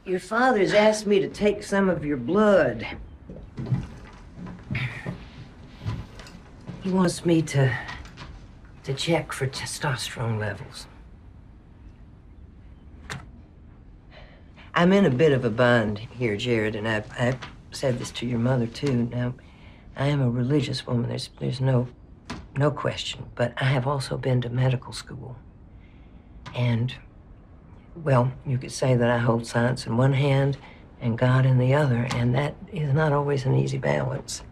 Your father's asked me to take some of your blood. He wants me to check for testosterone levels. I'm in a bit of a bind here, Jared, and I've said this to your mother, too. Now, I am a religious woman. There's no question. But I have also been to medical school. And, well, you could say that I hold science in one hand and God in the other, and that is not always an easy balance.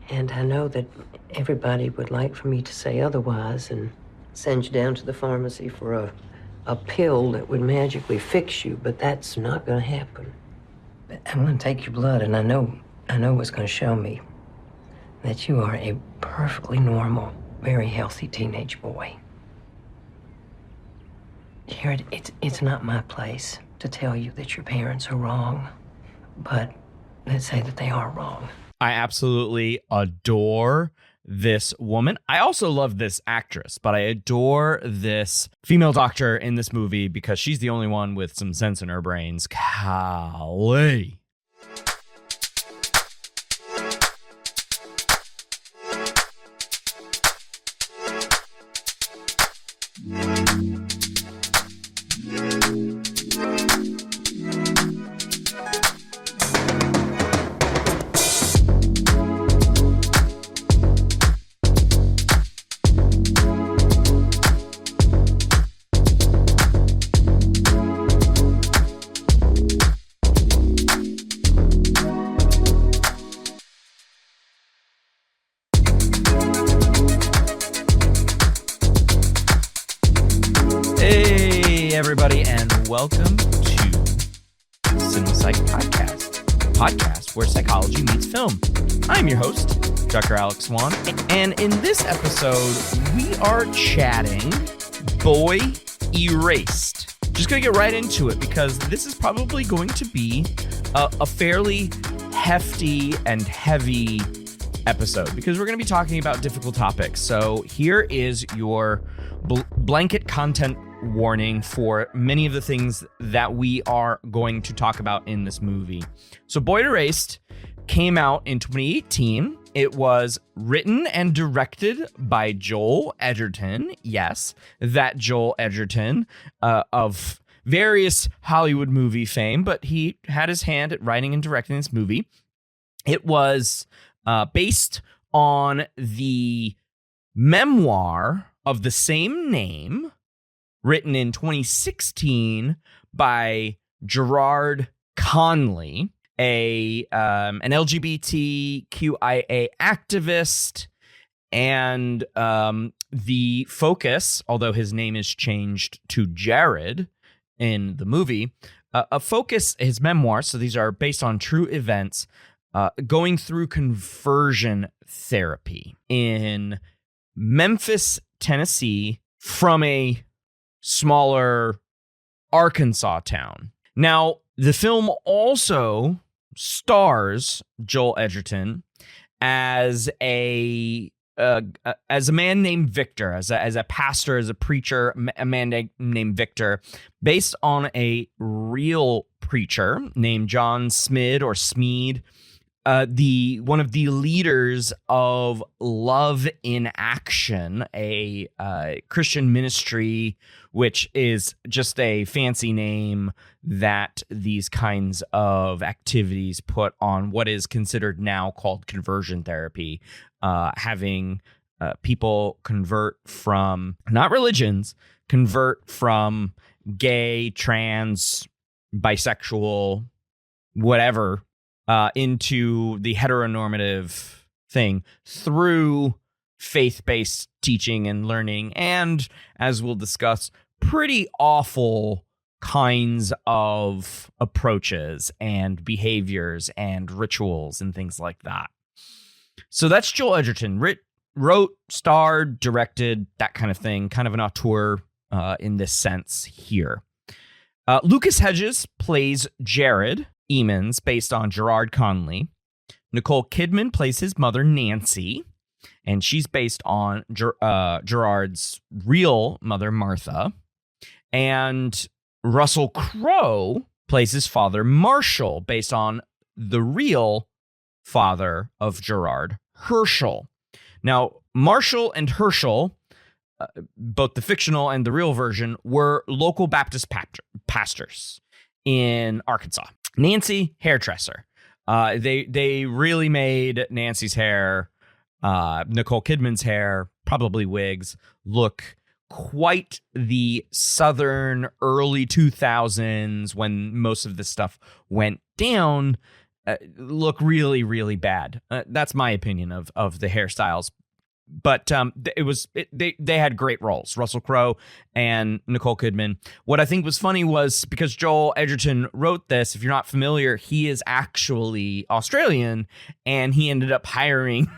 And I know that everybody would like for me to say otherwise and send you down to the pharmacy for a pill that would magically fix you, but that's not going to happen. But I'm going to take your blood, and I know what's going to show me that you are a perfectly normal, very healthy teenage boy. Jared, it's not my place to tell you that your parents are wrong, but let's say that they are wrong. I absolutely adore this woman. I also love this actress, but I adore this female doctor in this movie because she's the only one with some sense in her brains. Golly. Everybody, and welcome to Cinema Psych podcast where psychology meets film. I'm your host, Dr. Alex Swan, and in this episode, we are chatting Boy Erased. Just gonna get right into it because this is probably going to be a fairly hefty and heavy episode because we're going to be talking about difficult topics. So here is your blanket content warning for many of the things that we are going to talk about in this movie. So Boy Erased came out in 2018. It was written and directed by Joel Edgerton. Yes, that Joel Edgerton of various Hollywood movie fame, but he had his hand at writing and directing this movie. It was based on the memoir of the same name, written in 2016 by Gerard Conley, an LGBTQIA activist, and the focus, although his name is changed to Jared in the movie, his memoir, so these are based on true events, going through conversion therapy in Memphis, Tennessee, from a smaller Arkansas town. Now, the film also stars Joel Edgerton as a man named Victor, as a pastor, as a preacher, a man named Victor, based on a real preacher named John Smid or Smead, one of the leaders of Love in Action, a Christian ministry, which is just a fancy name that these kinds of activities put on what is considered now called conversion therapy, having people convert from, not religions, convert from gay, trans, bisexual, whatever, into the heteronormative thing through faith-based teaching and learning, and, as we'll discuss, pretty awful kinds of approaches and behaviors and rituals and things like that. So that's Joel Edgerton. Wrote, starred, directed, that kind of thing. Kind of an auteur in this sense here. Lucas Hedges plays Jared Emmons, based on Gerard Conley. Nicole Kidman plays his mother, Nancy, and she's based on Gerard's real mother, Martha. And Russell Crowe plays his father, Marshall, based on the real father of Gerard, Herschel. Now, Marshall and Herschel, both the fictional and the real version, were local Baptist pastors in Arkansas. Nancy, hairdresser. They really made Nancy's hair, Nicole Kidman's hair, probably wigs, look quite the Southern early 2000s when most of this stuff went down, look really, really bad. That's my opinion of the hairstyles. But they had great roles, Russell Crowe and Nicole Kidman. What I think was funny was because Joel Edgerton wrote this, if you're not familiar, he is actually Australian, and he ended up hiring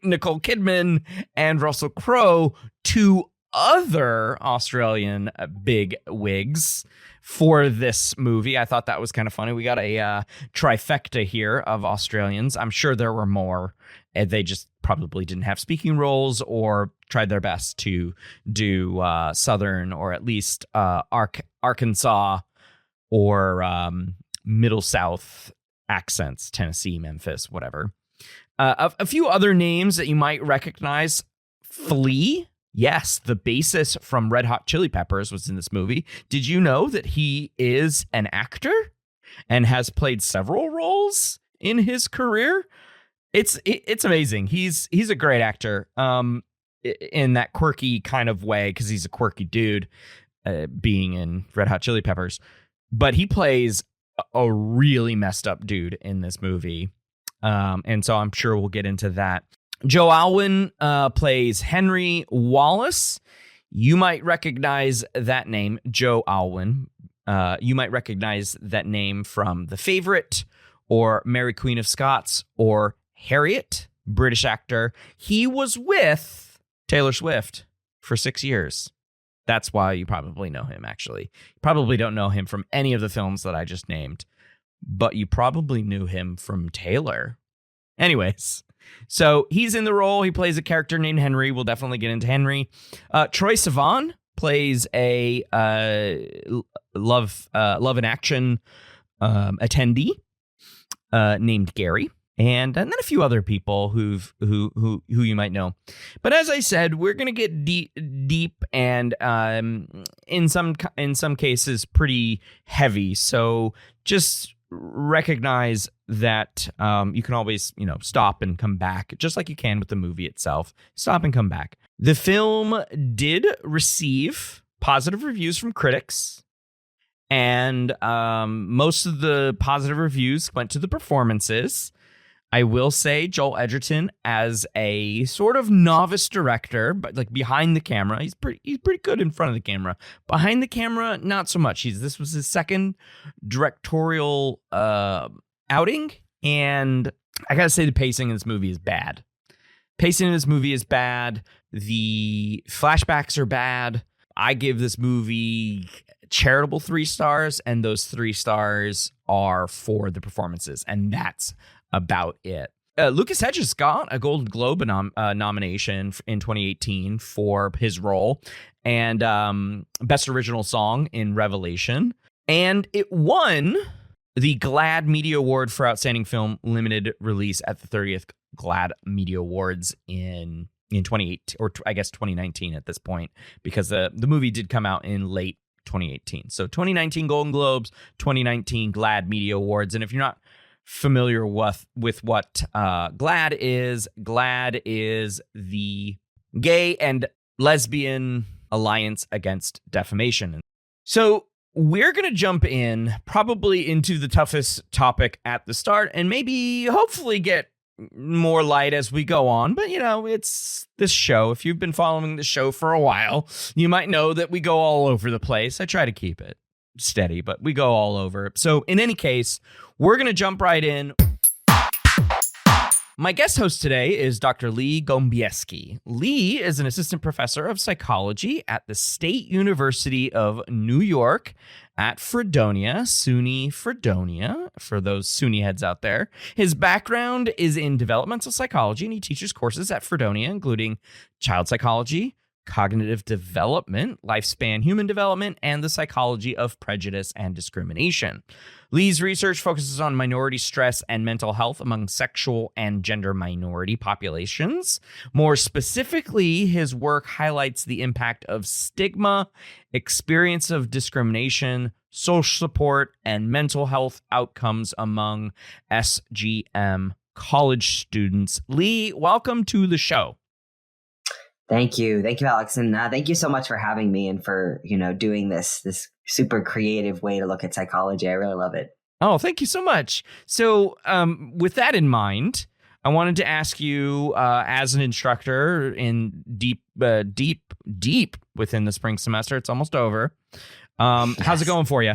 Nicole Kidman and Russell Crowe, two other Australian big wigs, for this movie. I thought that was kind of funny. We got a trifecta here of Australians. I'm sure there were more. They just probably didn't have speaking roles or tried their best to do Southern or at least Arkansas or Middle South accents, Tennessee, Memphis, whatever. A few other names that you might recognize. Flea. Yes, the bassist from Red Hot Chili Peppers was in this movie. Did you know that he is an actor and has played several roles in his career? It's amazing. He's a great actor in that quirky kind of way, because he's a quirky dude being in Red Hot Chili Peppers. But he plays a really messed up dude in this movie. And so I'm sure we'll get into that. Joe Alwyn plays Henry Wallace. You might recognize that name, Joe Alwyn. You might recognize that name from The Favourite or Mary Queen of Scots or Harriet, British actor. He was with Taylor Swift for 6 years. That's why you probably know him, actually. You probably don't know him from any of the films that I just named, but you probably knew him from Taylor. Anyways, so he's in the role. He plays a character named Henry. We'll definitely get into Henry. Troye Sivan plays a love and action attendee named Gary. And then a few other people who you might know. But as I said, we're gonna get deep and in some cases pretty heavy. So just recognize that you can always stop and come back, just like you can with the movie itself. Stop and come back. The film did receive positive reviews from critics, and most of the positive reviews went to the performances. I will say Joel Edgerton, as a sort of novice director, but like behind the camera, he's pretty good in front of the camera. Behind the camera, not so much. This was his second directorial outing, and I gotta say the pacing in this movie is bad. The flashbacks are bad. I give this movie charitable 3 stars, and those 3 stars are for the performances, and that's about it. Lucas Hedges got a Golden Globe nomination in 2018 for his role, and Best Original Song in Revelation, and it won the GLAAD Media Award for Outstanding Film Limited Release at the 30th GLAAD Media Awards in 2018, or I guess 2019 at this point, because the movie did come out in late 2018. So 2019 Golden Globes, 2019 GLAAD Media Awards. And if you're not familiar with what GLAAD is the Gay and Lesbian Alliance Against Defamation. So we're going to jump in probably into the toughest topic at the start, and maybe hopefully get more light as we go on. But it's this show. If you've been following the show for a while, you might know that we go all over the place. I try to keep it steady, but we go all over. So in any case, we're going to jump right in. My guest host today is Dr. Lee Golembiewski. Lee is an assistant professor of psychology at the State University of New York at Fredonia, SUNY Fredonia, for those SUNY heads out there. His background is in developmental psychology, and he teaches courses at Fredonia, including child psychology, cognitive development, lifespan human development, and the psychology of prejudice and discrimination. Lee's research focuses on minority stress and mental health among sexual and gender minority populations. More specifically, his work highlights the impact of stigma, experience of discrimination, social support, and mental health outcomes among SGM college students. Lee, welcome to the show. Thank you, Alex, and thank you so much for having me and for doing this super creative way to look at psychology. I really love it. Oh, thank you so much. So, with that in mind, I wanted to ask you, as an instructor in deep within the spring semester, it's almost over. How's it going for you?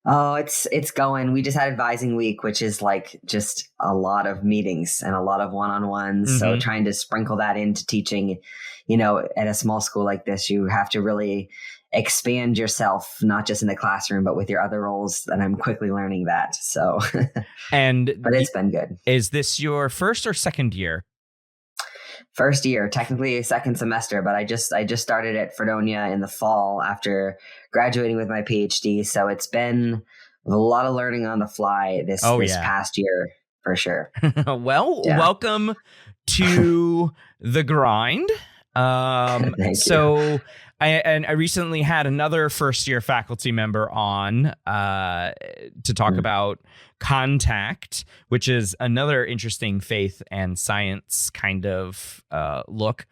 Oh, it's going. We just had advising week, which is like just a lot of meetings and a lot of one-on-ones. Mm-hmm. So trying to sprinkle that into teaching, at a small school like this, you have to really expand yourself, not just in the classroom, but with your other roles. And I'm quickly learning that. So, but it's been good. Is this your first or second year? First year, technically a second semester, but I just started at Fredonia in the fall after graduating with my Ph.D. So it's been a lot of learning on the fly this past year, for sure. Welcome to the grind. Thank you. I recently had another first year faculty member on to talk about contact, which is another interesting faith and science kind of look.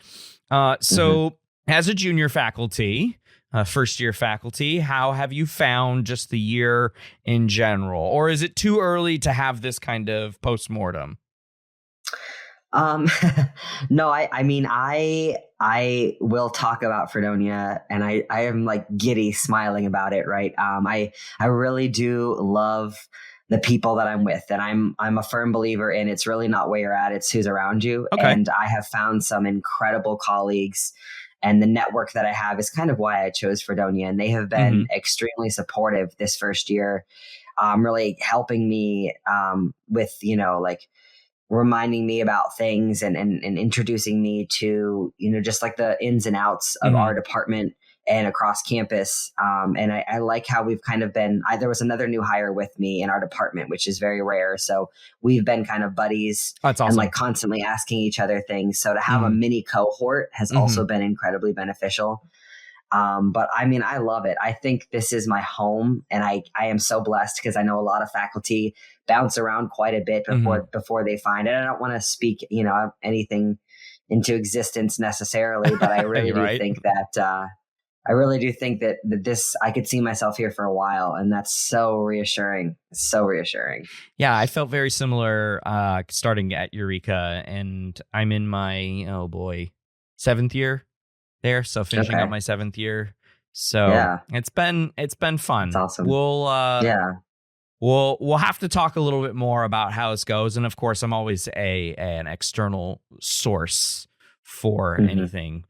So as a junior faculty, first year faculty, how have you found just the year in general? Or is it too early to have this kind of postmortem? No, I will talk about Fredonia, and I am like giddy smiling about it. Right. I really do love the people that I'm with, and I'm a firm believer in it's really not where you're at, it's who's around you. Okay. And I have found some incredible colleagues, and the network that I have is kind of why I chose Fredonia, and they have been extremely supportive this first year, really helping me, with, reminding me about things and introducing me to, just like the ins and outs of our department and across campus. And I like how we've kind of been, there was another new hire with me in our department, which is very rare. So we've been kind of buddies. That's awesome. And like constantly asking each other things. So to have a mini cohort has also been incredibly beneficial. But I love it. I think this is my home, and I am so blessed because I know a lot of faculty bounce around quite a bit before they find it. I don't want to speak, anything into existence necessarily, but I really do think that, this, I could see myself here for a while, and that's so reassuring. So reassuring. Yeah, I felt very similar, starting at Eureka, and I'm in my, 7th year there. So finishing up my 7th year. So it's been fun. That's awesome. We'll have to talk a little bit more about how this goes. And of course, I'm always an external source for anything.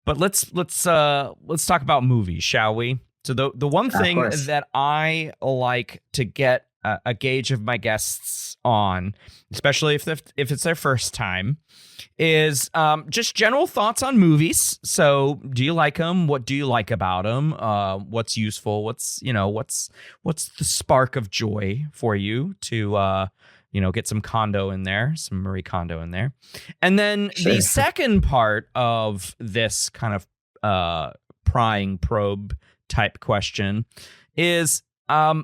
But let's talk about movies, shall we? So the one thing that I like to get a gauge of my guests on, especially if it's their first time, is just general thoughts on movies. So, do you like them? What do you like about them? What's useful? What's the spark of joy for you to get some Kondo in there, some Marie Kondo in there, and then the second part of this kind of prying probe type question is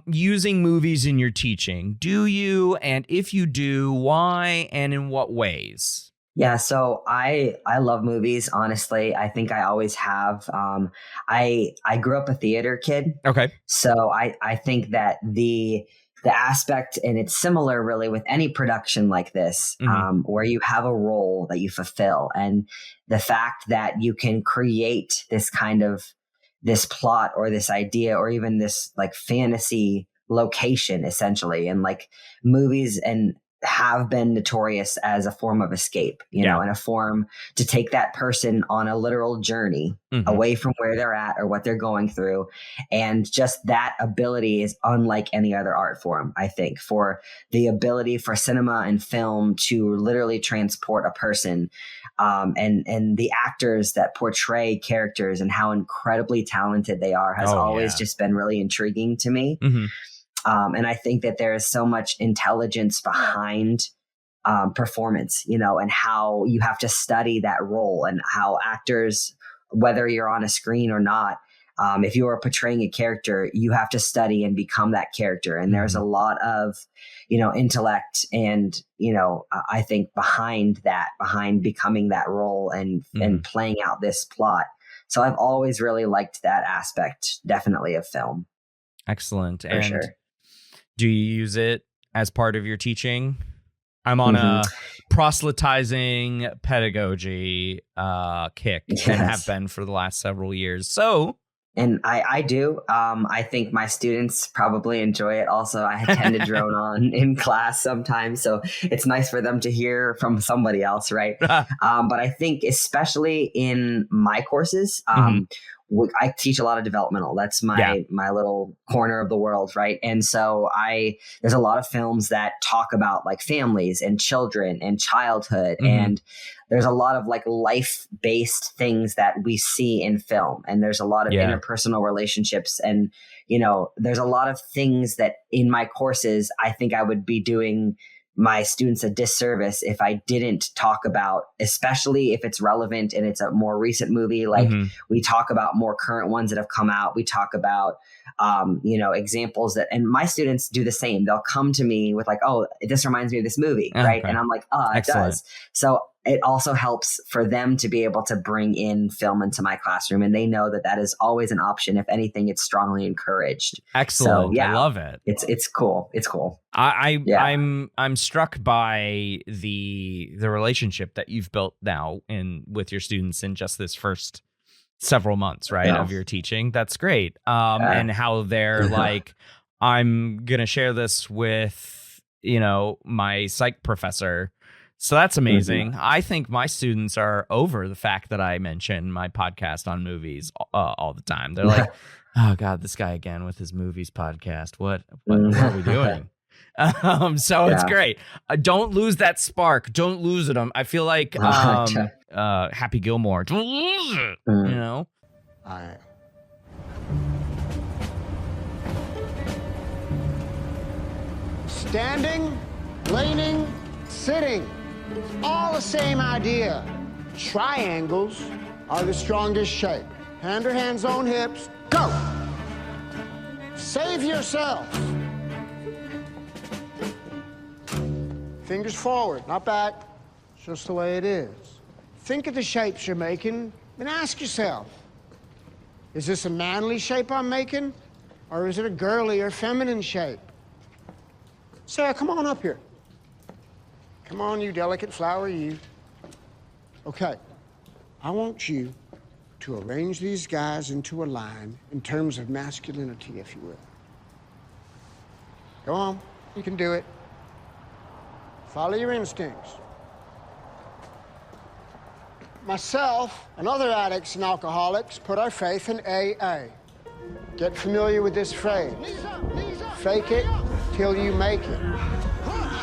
using movies in your teaching. Do you, and if you do, why and in what ways? Yeah, so I love movies, honestly. I think I always have. I grew up a theater kid. Okay. So I think that the aspect, and it's similar really with any production like this, where you have a role that you fulfill, and the fact that you can create this kind of this plot or this idea or even this like fantasy location essentially, and like movies and have been notorious as a form of escape, you know, and a form to take that person on a literal journey away from where they're at or what they're going through. And just that ability is unlike any other art form, I think, for the ability for cinema and film to literally transport a person. And the actors that portray characters and how incredibly talented they are has always just been really intriguing to me. And I think that there is so much intelligence behind performance, you know, and how you have to study that role, and how actors, whether you're on a screen or not, if you are portraying a character, you have to study and become that character. And there's a lot of, you know, intellect and, you know, I think behind becoming that role and playing out this plot. So I've always really liked that aspect, definitely, of film. Excellent. For sure. Do you use it as part of your teaching? I'm on a proselytizing pedagogy kick, and have been for the last several years. So, and I do. I think my students probably enjoy it. Also, I tend to drone on in class sometimes, so it's nice for them to hear from somebody else, right? But I think especially in my courses, I teach a lot of developmental. That's my little corner of the world, right? And so there's a lot of films that talk about like families and children and childhood, and there's a lot of like life-based things that we see in film, and there's a lot of interpersonal relationships, and you know, there's a lot of things that in my courses I think I would be doing my students a disservice if I didn't talk about, especially if it's relevant and it's a more recent movie. Like we talk about more current ones that have come out. We talk about, you know, examples that, and my students do the same. They'll come to me with like, oh, this reminds me of this movie. Right. And I'm like, oh, it does. So it also helps for them to be able to bring in film into my classroom, and they know that that is always an option. If anything, it's strongly encouraged. Excellent. So, I love it. It's cool. It's cool. I'm struck by the relationship that you've built now with your students in just this first several months, right, of your teaching. That's great. And how they're like, I'm gonna share this with, you know, my psych professor. So that's amazing. I think my students are over the fact that I mention my podcast on movies all the time. They're like, oh God, this guy again with his movies podcast. What are we doing? So it's great. Don't lose that spark. Don't lose it. I feel like Happy Gilmore. Don't lose it. You know? Standing, leaning, sitting. All the same idea. Triangles are the strongest shape. Hand or hands on hips. Go! Save yourself. Fingers forward, not back. It's just the way it is. Think of the shapes you're making and ask yourself, is this a manly shape I'm making, or is it a girly or feminine shape? Sarah, come on up here. Come on, you delicate flower, you. Okay, I want you to arrange these guys into a line in terms of masculinity, if you will. Go on, you can do it. Follow your instincts. Myself and other addicts and alcoholics put our faith in AA. Get familiar with this phrase. Fake it till you make it.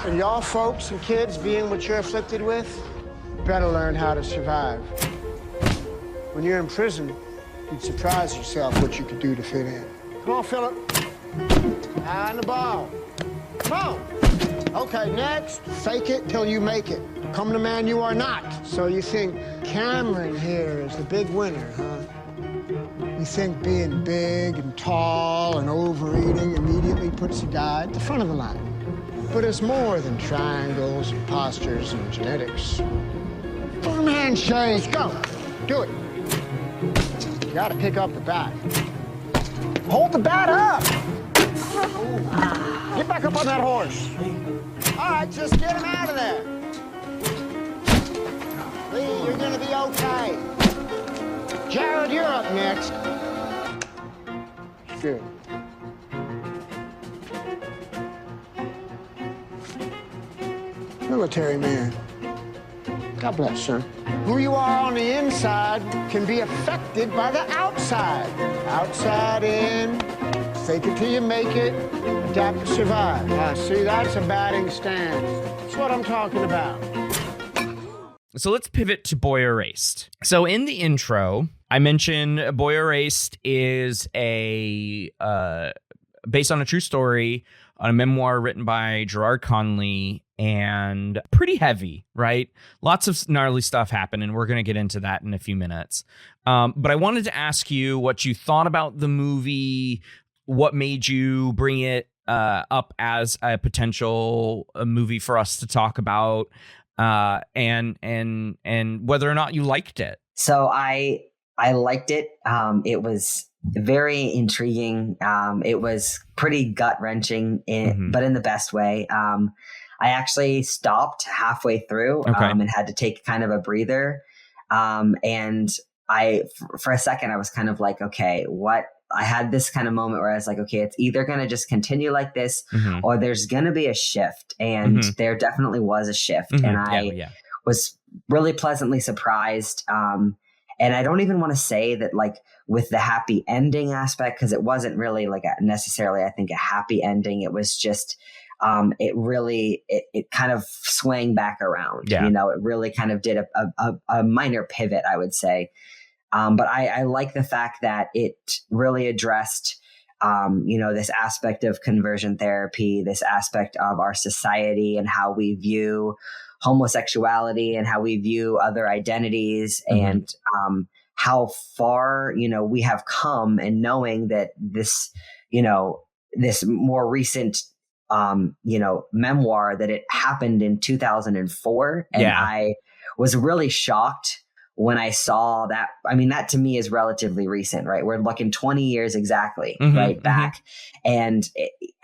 And y'all folks and kids being what you're afflicted with, better learn how to survive. When you're in prison, you'd surprise yourself what you could do to fit in. Come on, Philip. And the ball. Come on. Okay, next, fake it till you make it. Become the man you are not. So you think Cameron here is the big winner, huh? You think being big and tall and overeating immediately puts a guy at the front of the line. But it's more than triangles and postures and genetics. Arm handshake, go. Do it. You gotta pick up the bat. Hold the bat up. Get back up on that horse. All right, just get him out of there. Lee, you're gonna be okay. Jared, you're up next. Good. military man. God bless, sir. Who you are on the inside can be affected by the outside. Outside in, fake it till you make it, adapt to survive. See, that's a batting stance. That's what I'm talking about. So let's pivot to Boy Erased. So in the intro, I mentioned Boy Erased is a based on a true story, on a memoir written by Gerard Conley, and pretty heavy, right? Lots of gnarly stuff happened, and we're going to get into that in a few minutes. But I wanted to ask you what you thought about the movie, what made you bring it up as a potential movie for us to talk about, and whether or not you liked it. So I liked it. It was very intriguing. It was pretty gut wrenching, but in the best way. I actually stopped halfway through and had to take kind of a breather. And for a second, I was kind of like, okay, what? I had this kind of moment where I was like, okay, it's either going to just continue like this or there's going to be a shift. And there definitely was a shift. And I was really pleasantly surprised. And I don't even want to say that like with the happy ending aspect, because it wasn't really like necessarily, I think, a happy ending. It was just, it kind of swang back around. Yeah. You know, it really kind of did a minor pivot, I would say. But I like the fact that it really addressed, this aspect of conversion therapy, this aspect of our society and how we view homosexuality and how we view other identities and how far, we have come, and knowing that this, this more recent, memoir, that it happened in 2004. And I was really shocked when I saw that. I mean, that to me is relatively recent, right? We're looking 20 years exactly back, and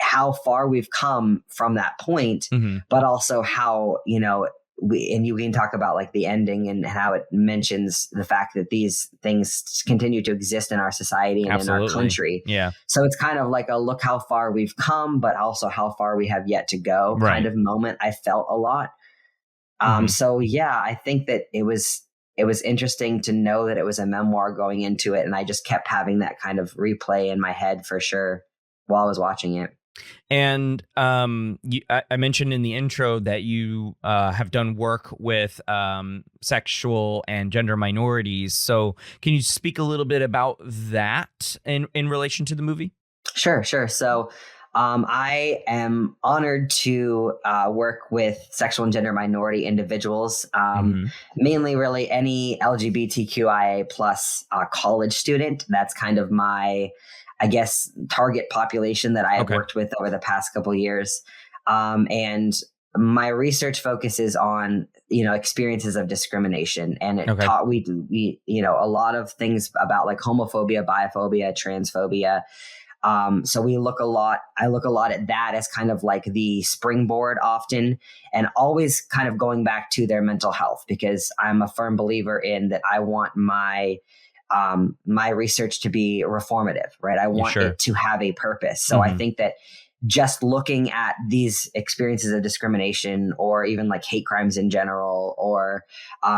how far we've come from that point, but also how, and you can talk about like the ending and how it mentions the fact that these things continue to exist in our society and in our country. Yeah. So it's kind of like a look how far we've come, but also how far we have yet to go kind of moment. I felt a lot. So yeah, I think that it was interesting to know that it was a memoir going into it. And I just kept having that kind of replay in my head for sure while I was watching it. And I mentioned in the intro that you have done work with sexual and gender minorities. So can you speak a little bit about that in relation to the movie? Sure. So I am honored to work with sexual and gender minority individuals, mainly really any LGBTQIA plus college student. That's kind of my, I guess, target population that I have worked with over the past couple of years. And my research focuses on, experiences of discrimination. And it taught we, a lot of things about like homophobia, biphobia, transphobia. So I look a lot at that as kind of like the springboard often, and always kind of going back to their mental health, because I'm a firm believer in that. I want my research to be reformative, right? I want it to have a purpose. So I think that just looking at these experiences of discrimination, or even like hate crimes in general, or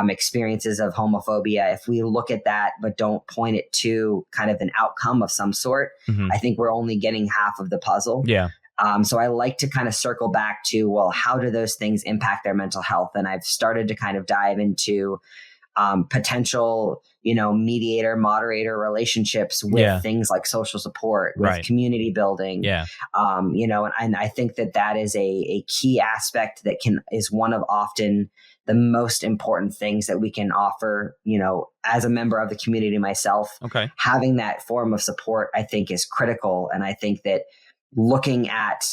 experiences of homophobia, if we look at that but don't point it to kind of an outcome of some sort, I think we're only getting half of the puzzle. Yeah. So I like to kind of circle back to, well, how do those things impact their mental health? And I've started to kind of dive into potential, mediator, moderator relationships with things like social support, with community building. And I think that is a key aspect that is one of often the most important things that we can offer, as a member of the community myself. Having that form of support, I think, is critical. And I think that looking at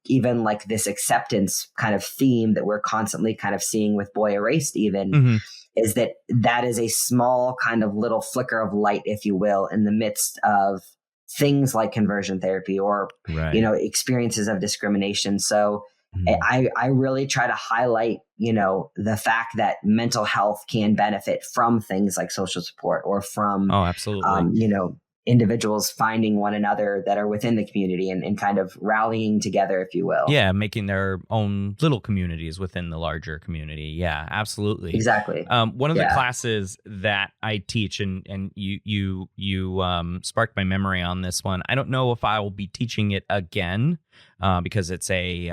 even like this acceptance kind of theme that we're constantly kind of seeing with Boy Erased even, is that is a small kind of little flicker of light, if you will, in the midst of things like conversion therapy or, experiences of discrimination. So I really try to highlight, the fact that mental health can benefit from things like social support, or from, individuals finding one another that are within the community and kind of rallying together, if you will. Yeah, making their own little communities within the larger community. Yeah, absolutely. Exactly. One of the classes that I teach, and you sparked my memory on this one. I don't know if I will be teaching it again because it's a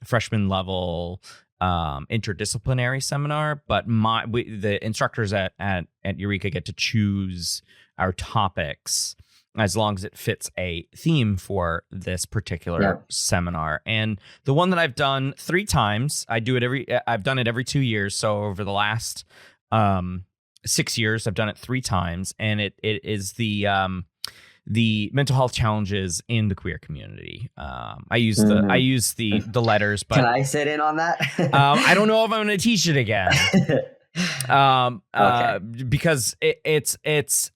freshman level interdisciplinary seminar, but the instructors at Eureka get to choose our topics as long as it fits a theme for this particular seminar. And the one that I've done 3 times, I've done it every 2 years. So over the last 6 years, I've done it 3 times, and it is the mental health challenges in the queer community. I use the letters, but can I sit in on that? I don't know if I'm going to teach it again. Because it's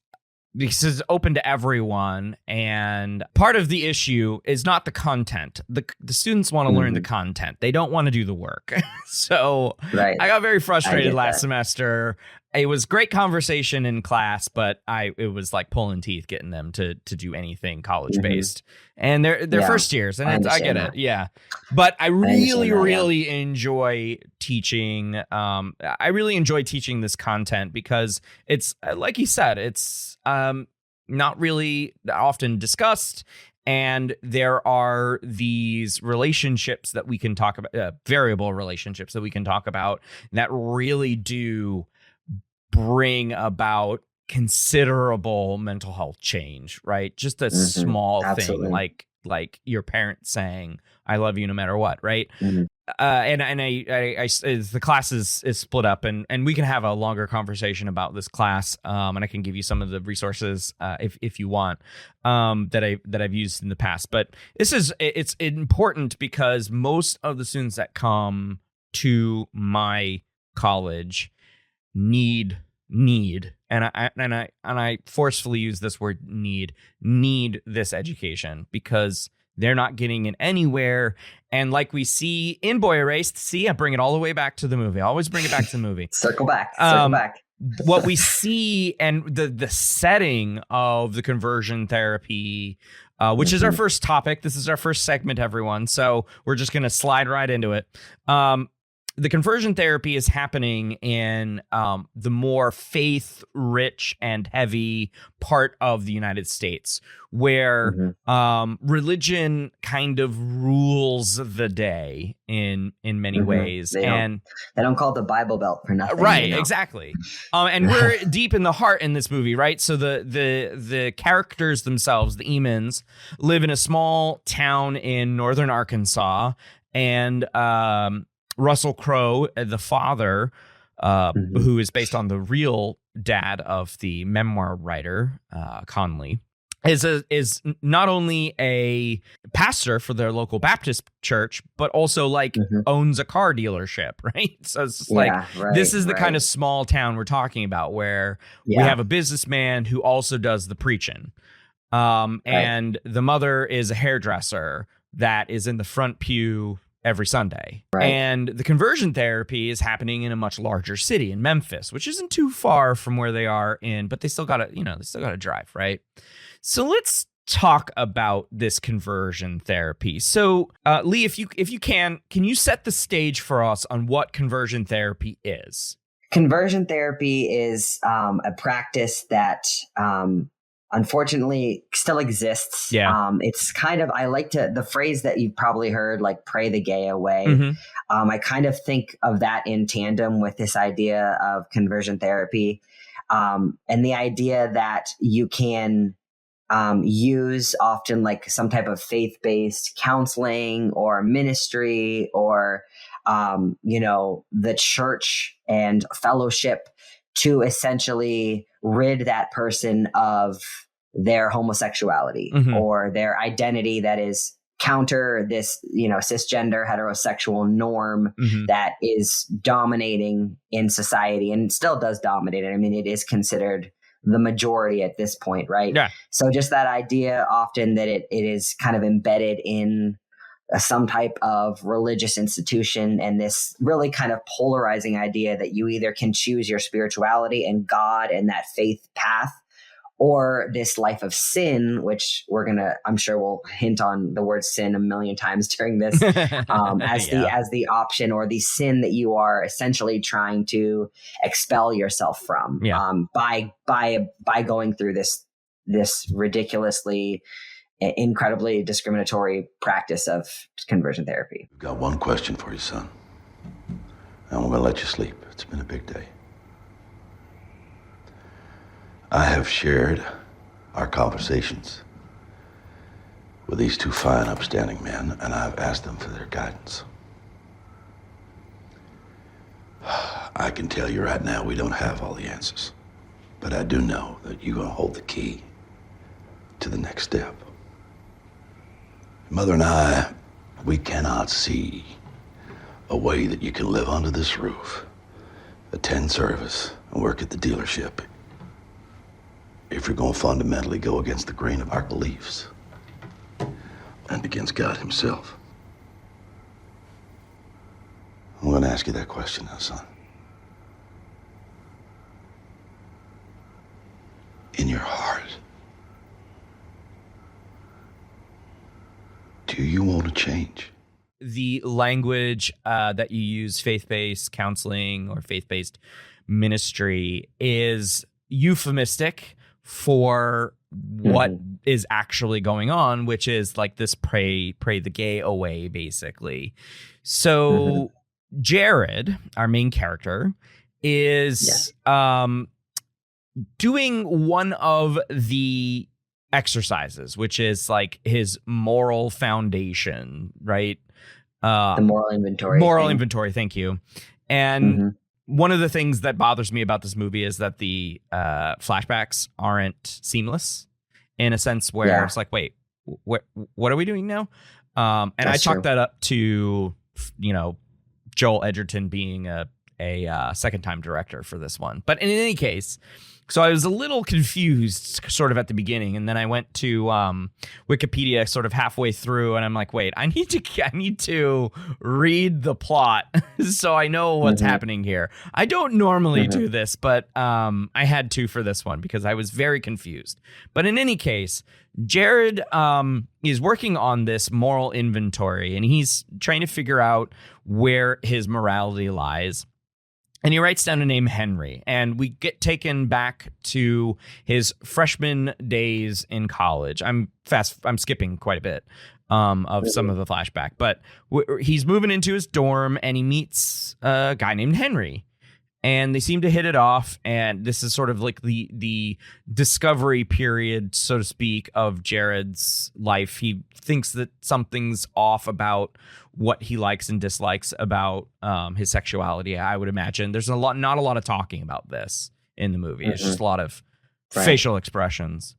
open to everyone, and part of the issue is not the content. The students want to learn the content. They don't want to do the work. So I got very frustrated last semester. It was great conversation in class, but it was like pulling teeth getting them to do anything college based, and they're first years, and I get it, But I really enjoy teaching. I really enjoy teaching this content because it's like you said, it's not really often discussed. And there are these relationships that we can talk about, variable relationships that we can talk about that really do bring about considerable mental health change, right? Just a small thing like your parents saying, I love you no matter what, right? And the class is split up, and we can have a longer conversation about this class, and I can give you some of the resources if you want that I've used in the past. But it's important because most of the students that come to my college need, and I forcefully use this word need this education because they're not getting it anywhere. And like we see in Boy Erased, I bring it all the way back to the movie. I always bring it back to the movie. Circle back. What we see and the setting of the conversion therapy, which is our first topic. This is our first segment, everyone. So we're just going to slide right into it. The conversion therapy is happening in the more faith-rich and heavy part of the United States, where religion kind of rules the day in many ways. They don't call it the Bible Belt for nothing. Right, exactly. And we're deep in the heart in this movie, right? So the characters themselves, the Emons, live in a small town in northern Arkansas, and Russell Crowe, the father, who is based on the real dad of the memoir writer, Conley, is not only a pastor for their local Baptist church, but also owns a car dealership, right? So it's this is the kind of small town we're talking about, where we have a businessman who also does the preaching. And the mother is a hairdresser that is in the front pew every Sunday. Right. And the conversion therapy is happening in a much larger city in Memphis, which isn't too far from where they are but they still gotta drive, right? So let's talk about this conversion therapy. So Lee, if you can you set the stage for us on what conversion therapy is? Conversion therapy is a practice that unfortunately still exists. It's kind of, I like the phrase that you've probably heard, like pray the gay away. I kind of think of that in tandem with this idea of conversion therapy, and the idea that you can use often like some type of faith-based counseling or ministry or the church and fellowship to essentially rid that person of their homosexuality or their identity that is counter this, cisgender heterosexual norm that is dominating in society and still does dominate it. I mean, it is considered the majority at this point, right? Yeah. So just that idea often that it is kind of embedded in some type of religious institution, and this really kind of polarizing idea that you either can choose your spirituality and God and that faith path, or this life of sin, which I'm sure we'll hint on the word sin a million times during this, as the option, or the sin that you are essentially trying to expel yourself from, by going through this ridiculously, incredibly discriminatory practice of conversion therapy. I've got one question for you, son. And I'm going to let you sleep. It's been a big day. I have shared our conversations with these two fine, upstanding men, and I've asked them for their guidance. I can tell you right now, we don't have all the answers. But I do know that you're going to hold the key to the next step. Mother and I, we cannot see a way that you can live under this roof, attend service, and work at the dealership if you're going to fundamentally go against the grain of our beliefs and against God himself. I'm going to ask you that question now, son. In your heart, do you want to change? The language that you use, faith-based counseling or faith-based ministry, is euphemistic for what is actually going on, which is like this pray the gay away, basically. So Jared, our main character, is doing one of the exercises, which is like his moral foundation, right? The moral inventory. Inventory, thank you. And one of the things that bothers me about this movie is that the flashbacks aren't seamless, in a sense where it's like, wait, what are we doing now? And I chalk that up to, Joel Edgerton being a second-time director for this one. But in any case, so I was a little confused sort of at the beginning, and then I went to Wikipedia sort of halfway through, and I'm like, wait, I need to read the plot so I know what's happening here. I don't normally do this, but I had to for this one because I was very confused. But in any case, Jared is working on this moral inventory, and he's trying to figure out where his morality lies. And he writes down a name, Henry, and we get taken back to his freshman days in college. I'm skipping quite a bit of some of the flashback, but he's moving into his dorm, and he meets a guy named Henry, and they seem to hit it off. And this is sort of like the discovery period, so to speak, of Jared's life. He thinks that something's off about what he likes and dislikes about his sexuality. I would imagine there's not a lot of talking about this in the movie. It's just a lot of facial expressions.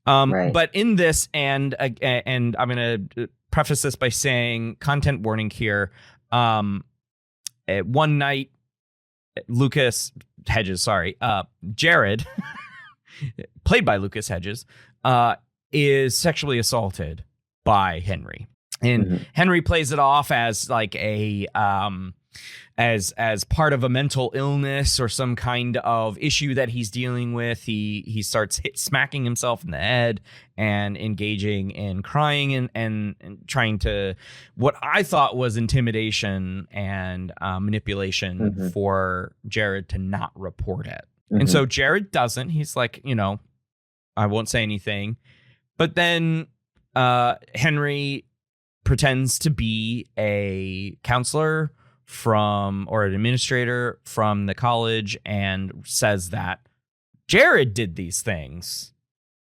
But in this, and I'm going to preface this by saying content warning here. One night, Jared, played by Lucas Hedges, is sexually assaulted by Henry. And Henry plays it off as like a as part of a mental illness or some kind of issue that he's dealing with. He starts smacking himself in the head and engaging in crying and trying to, what I thought was intimidation and manipulation for Jared to not report it. And so Jared doesn't. He's like, I won't say anything. But then Henry pretends to be a counselor or an administrator from the college and says that Jared did these things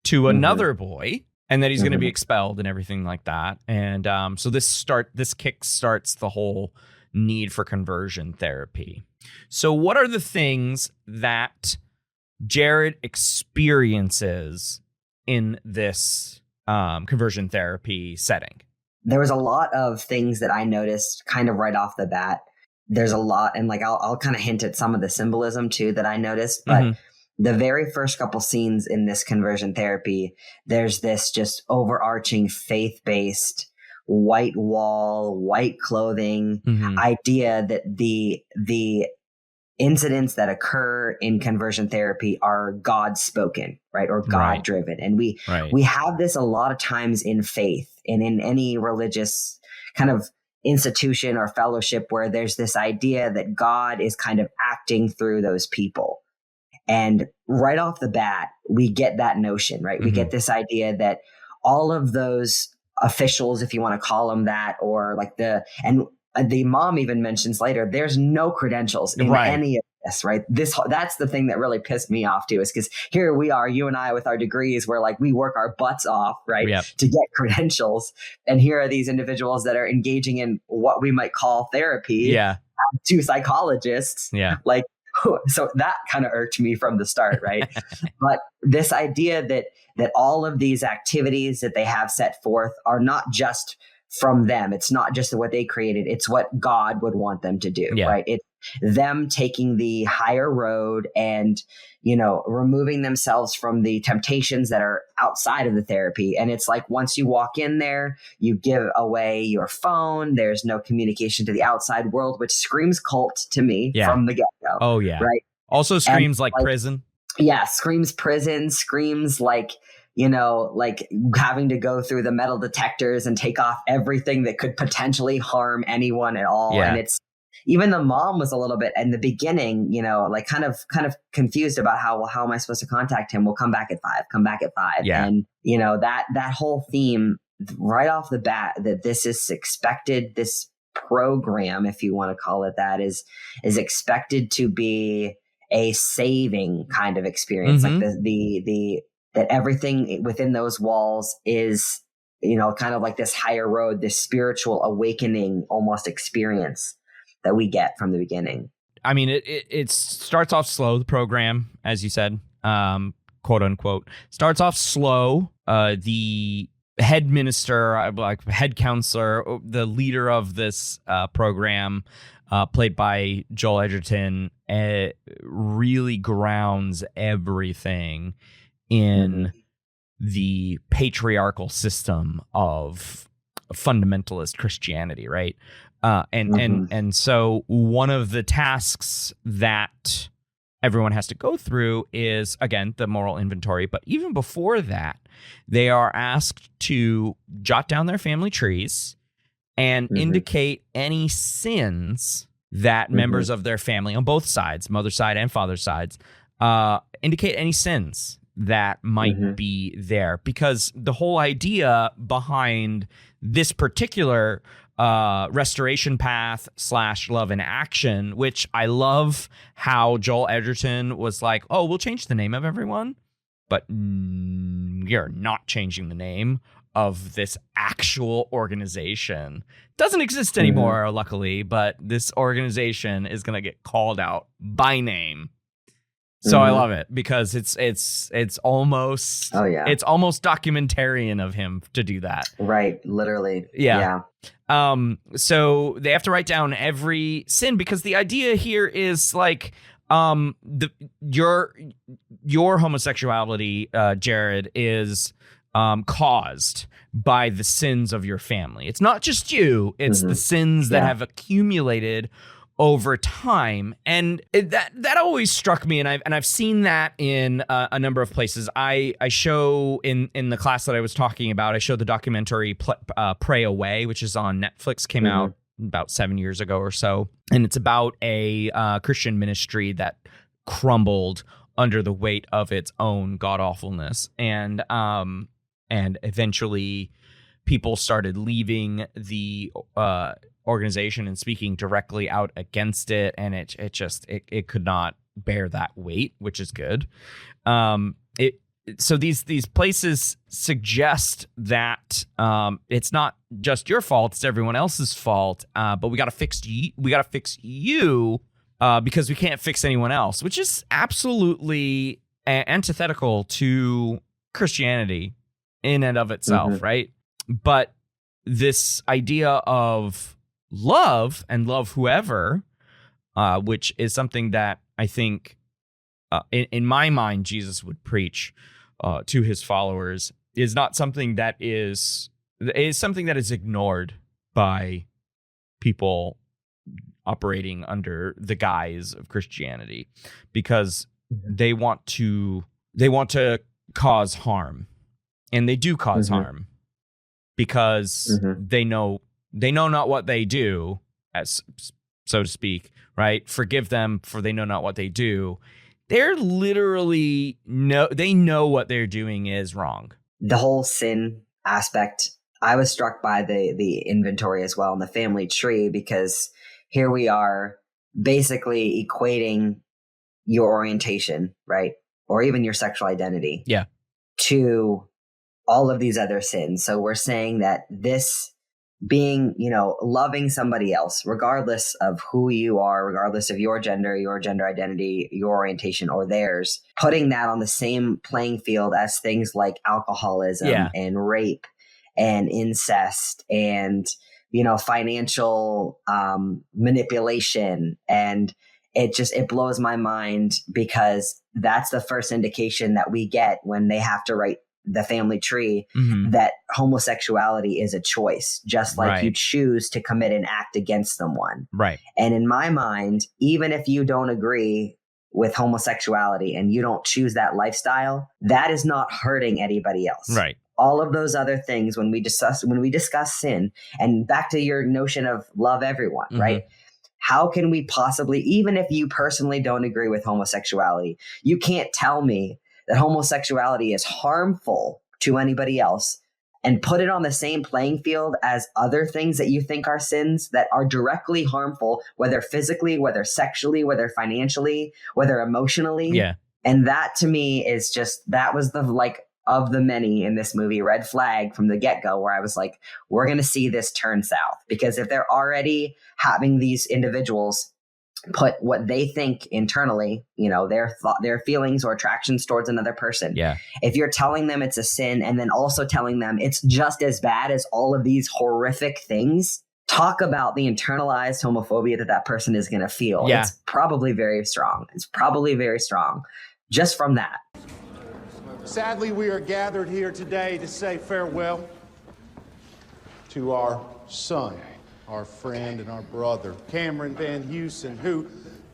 to another boy and that he's going to be expelled and everything like that. And so this kick starts the whole need for conversion therapy. So what are the things that Jared experiences in this conversion therapy setting? There was a lot of things that I noticed kind of right off the bat. There's a lot, and like I'll kind of hint at some of the symbolism too that I noticed. But the very first couple scenes in this conversion therapy, there's this just overarching faith-based white wall, white clothing idea that the incidents that occur in conversion therapy are God spoken, right? Or God driven. And we have this a lot of times in faith and in any religious kind of institution or fellowship where there's this idea that God is kind of acting through those people. And right off the bat, we get that notion, right? We get this idea that all of those officials, if you want to call them that, or like the mom even mentions later, there's no credentials in any of this, right? That's the thing that really pissed me off too, is because here we are, you and I with our degrees, where like we work our butts off, right, to get credentials. And here are these individuals that are engaging in what we might call therapy to psychologists. Like, so that kind of irked me from the start, right? But this idea that all of these activities that they have set forth are not just from them. It's not just what they created. It's what God would want them to do, right? It's them taking the higher road and, you know, removing themselves from the temptations that are outside of the therapy. And it's like, once you walk in there, you give away your phone. There's no communication to the outside world, which screams cult to me from the get-go. Oh, yeah. Right. Also screams like prison. Yeah. Screams prison, screams like, you know, like having to go through the metal detectors and take off everything that could potentially harm anyone at all. And it's, even the mom was a little bit in the beginning, you know, like kind of confused about how am I supposed to contact him? We'll come back at 5. Yeah. And, you know, that whole theme right off the bat, that this is expected, this program, if you want to call it that, is expected to be a saving kind of experience. Like that everything within those walls is, you know, kind of like this higher road, this spiritual awakening almost experience that we get from the beginning. I mean, it starts off slow, the program, as you said, quote unquote, starts off slow. The head minister, like head counselor, the leader of this program, played by Joel Edgerton, really grounds everything in the patriarchal system of fundamentalist Christianity, right? And so one of the tasks that everyone has to go through is, again, the moral inventory. But even before that, they are asked to jot down their family trees and indicate any sins that members of their family on both sides, mother's side and father's sides, indicate any sins that might be there. Because the whole idea behind this particular restoration path / love in action, which I love how Joel Edgerton was like, oh, we'll change the name of everyone, but you're not changing the name of this actual organization. Doesn't exist anymore, luckily, but this organization is going to get called out by name. So I love it because it's almost it's almost documentarian of him to do that. Right, literally. Yeah. So they have to write down every sin, because the idea here is like your homosexuality, Jared, is caused by the sins of your family. It's not just you; it's the sins that have accumulated over time. And that always struck me, and I've seen that in a number of places. I show in the class that I was talking about, I showed the documentary Pray Away, which is on Netflix, came out about 7 years ago or so, and it's about a Christian ministry that crumbled under the weight of its own god-awfulness, and eventually people started leaving the organization and speaking directly out against it, and it could not bear that weight, which is good. So these places suggest that it's not just your fault; it's everyone else's fault. But we got to fix you because we can't fix anyone else, which is absolutely antithetical to Christianity in and of itself, right? But this idea of love and love whoever, which is something that I think, in my mind, Jesus would preach to his followers, is not something that is something that is ignored by people operating under the guise of Christianity, because they want to cause harm, and they do cause harm because they know not what they do, as so to speak, right? Forgive them, for they know not what they do. They're literally they know what they're doing is wrong. The whole sin aspect, I was struck by the inventory as well in the family tree, because here we are basically equating your orientation, right? Or even your sexual identity. Yeah. To all of these other sins. So we're saying that this being, loving somebody else, regardless of who you are, regardless of your gender identity, your orientation, or theirs, putting that on the same playing field as things like alcoholism and rape and incest and, financial manipulation. And it blows my mind, because that's the first indication that we get when they have to write the family tree, that homosexuality is a choice, just like you choose to commit an act against someone. Right. And in my mind, even if you don't agree with homosexuality and you don't choose that lifestyle, that is not hurting anybody else. Right. All of those other things, when we discuss sin, and back to your notion of love everyone, right? How can we possibly, even if you personally don't agree with homosexuality, you can't tell me that homosexuality is harmful to anybody else and put it on the same playing field as other things that you think are sins that are directly harmful, whether physically, whether sexually, whether financially, whether emotionally. Yeah. And that to me is just, that was the of the many in this movie, red flag from the get-go, where I was like, we're going to see this turn south. Because if they're already having these individuals put what they think internally, their feelings or attractions towards another person. Yeah. If you're telling them it's a sin and then also telling them it's just as bad as all of these horrific things, talk about the internalized homophobia that person is going to feel. Yeah. It's probably very strong. Just from that. Sadly, we are gathered here today to say farewell to our son, our friend and our brother, Cameron Van Heusen, who,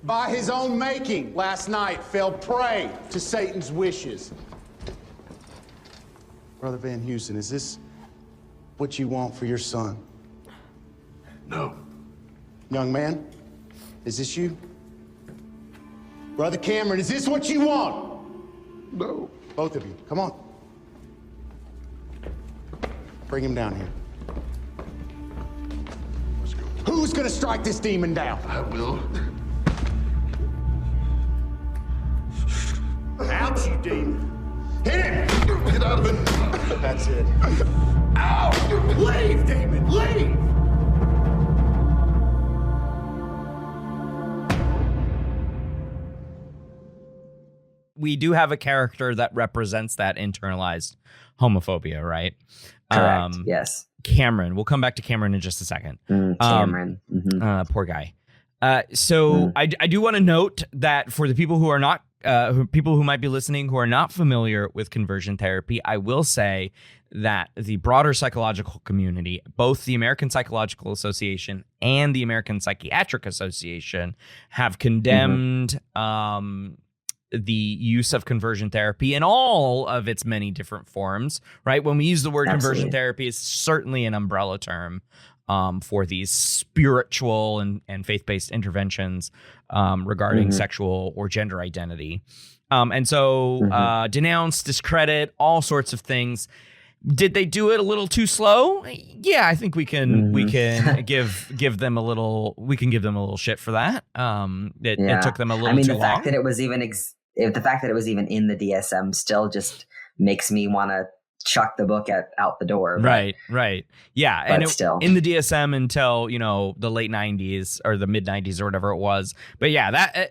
by his own making, last night fell prey to Satan's wishes. Brother Van Heusen, is this what you want for your son? No. Young man, is this you? Brother Cameron, is this what you want? No. Both of you, come on. Bring him down here. Let's go. Who's gonna strike this demon down? I will. Out, you demon. Hit him! Get out of it. That's it. Ow! Leave, demon, leave! We do have a character that represents that internalized homophobia, right? Correct. Yes. Cameron. We'll come back to Cameron in just a second. Cameron. Poor guy. So I do want to note that for the people who are not, people who might be listening who are not familiar with conversion therapy, I will say that the broader psychological community, both the American Psychological Association and the American Psychiatric Association, have condemned the use of conversion therapy in all of its many different forms, right? When we use the word conversion therapy, it's certainly an umbrella term for these spiritual and faith-based interventions regarding sexual or gender identity. And so denounce, discredit, all sorts of things. Did they do it a little too slow? Yeah, I think we can give them a little shit for that. It took them a little too long. The fact that it was even in the DSM still just makes me want to chuck the book out the door. Right. Yeah, but and still in the DSM until the late 90s or the mid 90s or whatever it was. But yeah,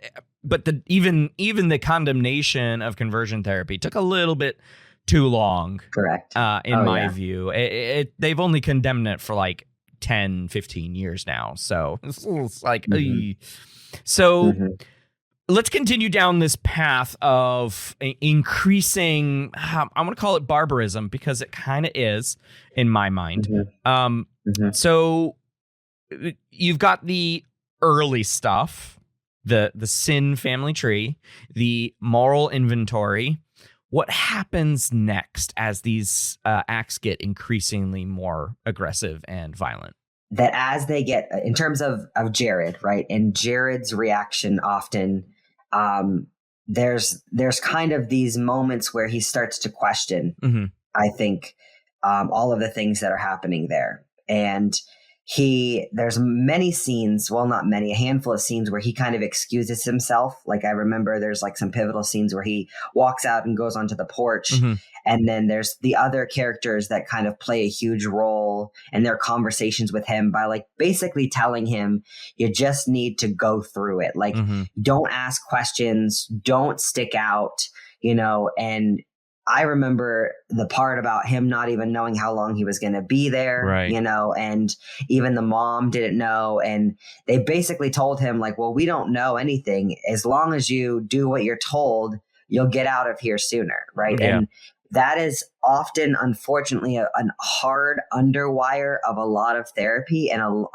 even the condemnation of conversion therapy took a little bit too long. Correct. In my view, they've only condemned it for like 10, 15 years now. So it's like, let's continue down this path of increasing, I want to call it barbarism, because it kind of is in my mind. So you've got the early stuff, the sin family tree, the moral inventory. What happens next as these acts get increasingly more aggressive and violent? That as they get, in terms of Jared, right, and Jared's reaction often, there's kind of these moments where he starts to question, I think, all of the things that are happening there. And there's many scenes, well, not many, a handful of scenes where he kind of excuses himself. Like I remember there's like some pivotal scenes where he walks out and goes onto the porch. And then there's the other characters that kind of play a huge role in their conversations with him by like basically telling him, you just need to go through it. Like, don't ask questions, don't stick out, and I remember the part about him not even knowing how long he was going to be there, right. And even the mom didn't know. And they basically told him like, well, we don't know anything. As long as you do what you're told, you'll get out of here sooner. Right. Yeah. And that is often, unfortunately, a hard underwire of a lot of therapy. And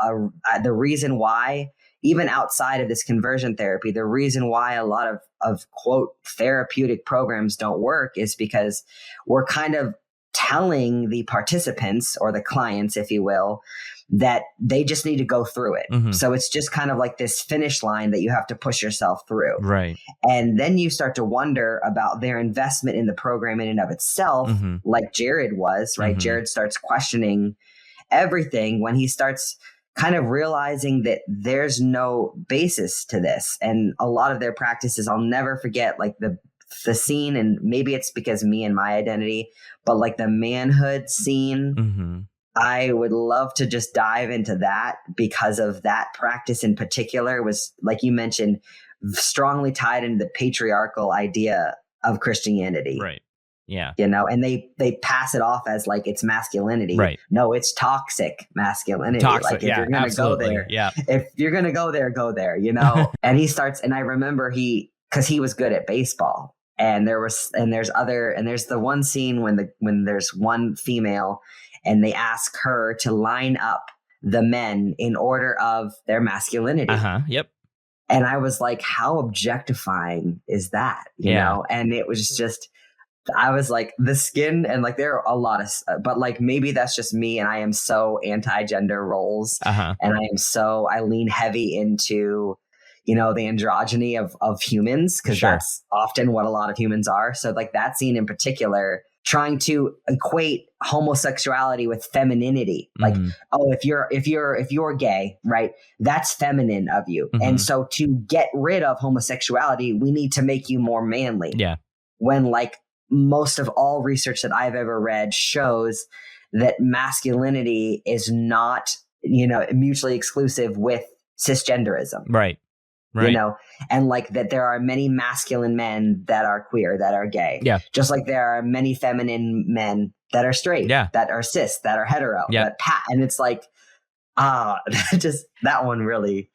the reason why, even outside of this conversion therapy, the reason why a lot of quote therapeutic programs don't work is because we're kind of telling the participants or the clients, if you will, that they just need to go through it. So it's just kind of like this finish line that you have to push yourself through. Right. And then you start to wonder about their investment in the program in and of itself, like Jared was, right? Jared starts questioning everything when he starts kind of realizing that there's no basis to this. And a lot of their practices, I'll never forget, like the scene, and maybe it's because me and my identity, but like the manhood scene, I would love to just dive into that because of that practice in particular was, like you mentioned, strongly tied into the patriarchal idea of Christianity. Right. Yeah. And they pass it off as like it's masculinity. Right. No, it's toxic masculinity. Toxic. Like if yeah, you're going to go there, if you're going to go there, and he starts, and I remember cause he was good at baseball, and there's the one scene when there's one female and they ask her to line up the men in order of their masculinity. Yep. And I was like, how objectifying is that? You know? And it was just, I was like, the skin, and like there are a lot of, but like maybe that's just me, and I am so anti-gender roles, and I lean heavy into, the androgyny of humans, because that's often what a lot of humans are. So like that scene in particular, trying to equate homosexuality with femininity, like, oh, if you're gay, right, that's feminine of you, and so to get rid of homosexuality, we need to make you more manly. Yeah. When like most of all research that I've ever read shows that masculinity is not, mutually exclusive with cisgenderism. Right. And like that there are many masculine men that are queer, that are gay. Yeah. Just like there are many feminine men that are straight, that are cis, that are hetero. Yeah. And it's like, just that one really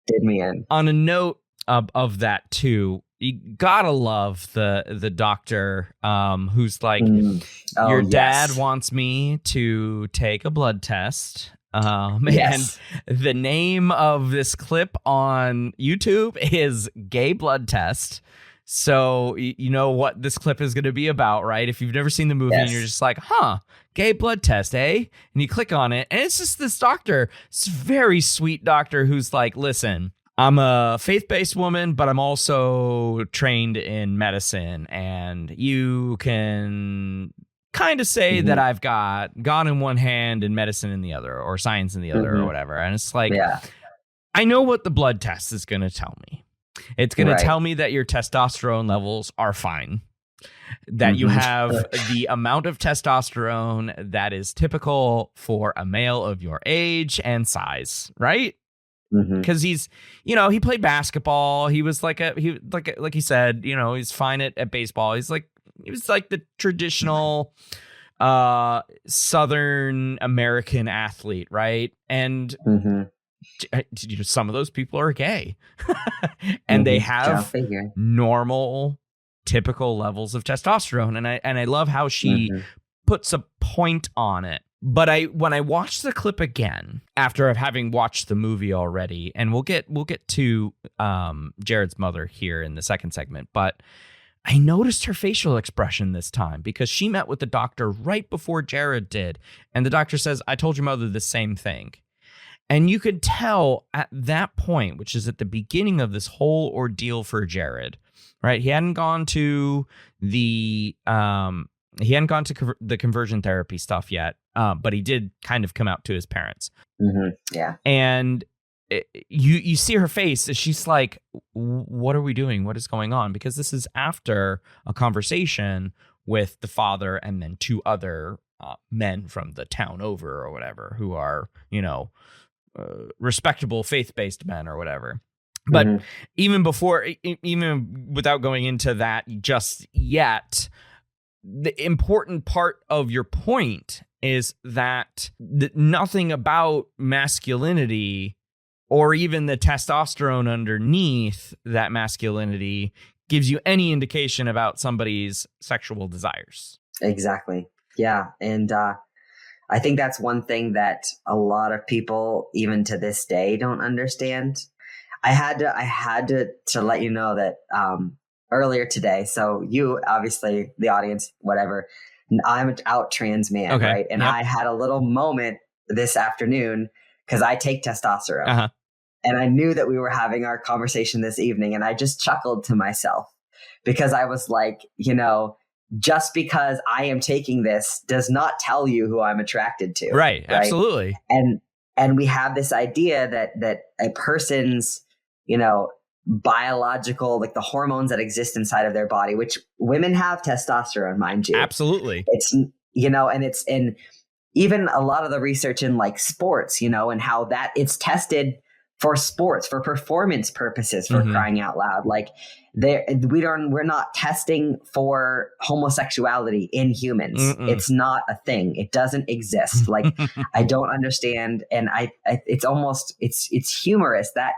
did me in. On a note of that too, you gotta love the doctor who's like, your dad wants me to take a blood test. And the name of this clip on YouTube is Gay Blood Test. So you know what this clip is going to be about, right? If you've never seen the movie and you're just like, gay blood test, eh? And you click on it, and it's just this doctor, this very sweet doctor who's like, listen, I'm a faith-based woman, but I'm also trained in medicine, and you can kind of say that I've got God in one hand and medicine in the other, or science in the other, or whatever. And it's like, I know what the blood test is going to tell me. It's going to tell me that your testosterone levels are fine, that you have the amount of testosterone that is typical for a male of your age and size, right? Because he's, he played basketball. He was like he said, he's fine at baseball. He was like the traditional Southern American athlete, right? And some of those people are gay, and they have normal, typical levels of testosterone. And I love how she puts a point on it But when I watched the clip again after having watched the movie already, and we'll get to Jared's mother here in the second segment, but I noticed her facial expression this time because she met with the doctor right before Jared did, and the doctor says, "I told your mother the same thing." And you could tell at that point, which is at the beginning of this whole ordeal for Jared, right? He hadn't gone to the conversion therapy stuff yet, but he did kind of come out to his parents. Mm-hmm. Yeah. And you see her face. She's like, "What are we doing? What is going on?" Because this is after a conversation with the father and then two other men from the town over or whatever who are, respectable faith-based men or whatever. But even without going into that just yet, the important part of your point is that nothing about masculinity or even the testosterone underneath that masculinity gives you any indication about somebody's sexual desires. Exactly. Yeah. And I think that's one thing that a lot of people, even to this day, don't understand. I had to let you know that earlier today. So you, obviously, the audience, whatever, I'm an out trans man, okay. Right? And I had a little moment this afternoon because I take testosterone. Uh-huh. And I knew that we were having our conversation this evening, and I just chuckled to myself because I was like, just because I am taking this does not tell you who I'm attracted to. Right. Absolutely. And we have this idea that a person's, biological, like the hormones that exist inside of their body, which women have testosterone, mind you. Absolutely. It's, and it's in even a lot of the research in like sports, and how that it's tested for sports, for performance purposes, for crying out loud. Like we're not testing for homosexuality in humans. It's not a thing. It doesn't exist. Like I don't understand. And it's humorous that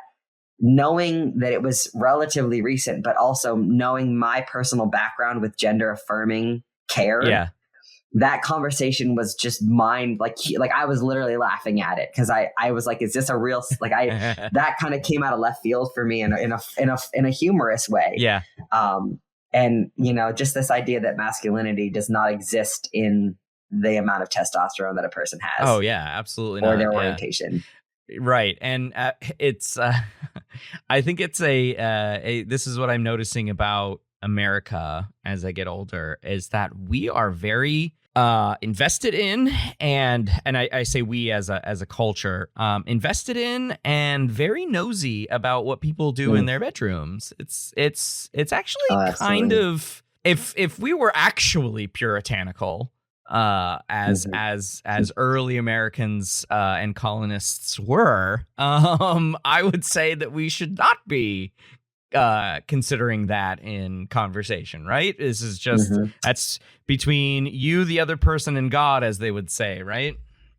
knowing that it was relatively recent, but also knowing my personal background with gender affirming care. Yeah. That conversation was just mind like I was literally laughing at it because I was like, is this a real that kind of came out of left field for me in a humorous way. Yeah. And just this idea that masculinity does not exist in the amount of testosterone that a person has. Oh yeah, absolutely. Or not. their orientation. Right. And it's I think it's this is what I'm noticing about America as I get older is that we are very invested in and I say we as a culture invested in and very nosy about what people do in their bedrooms. It's actually kind of if we were actually puritanical as early Americans and colonists were, I would say that we should not be considering that in conversation, right? This is just that's between you, the other person, and God, as they would say, right?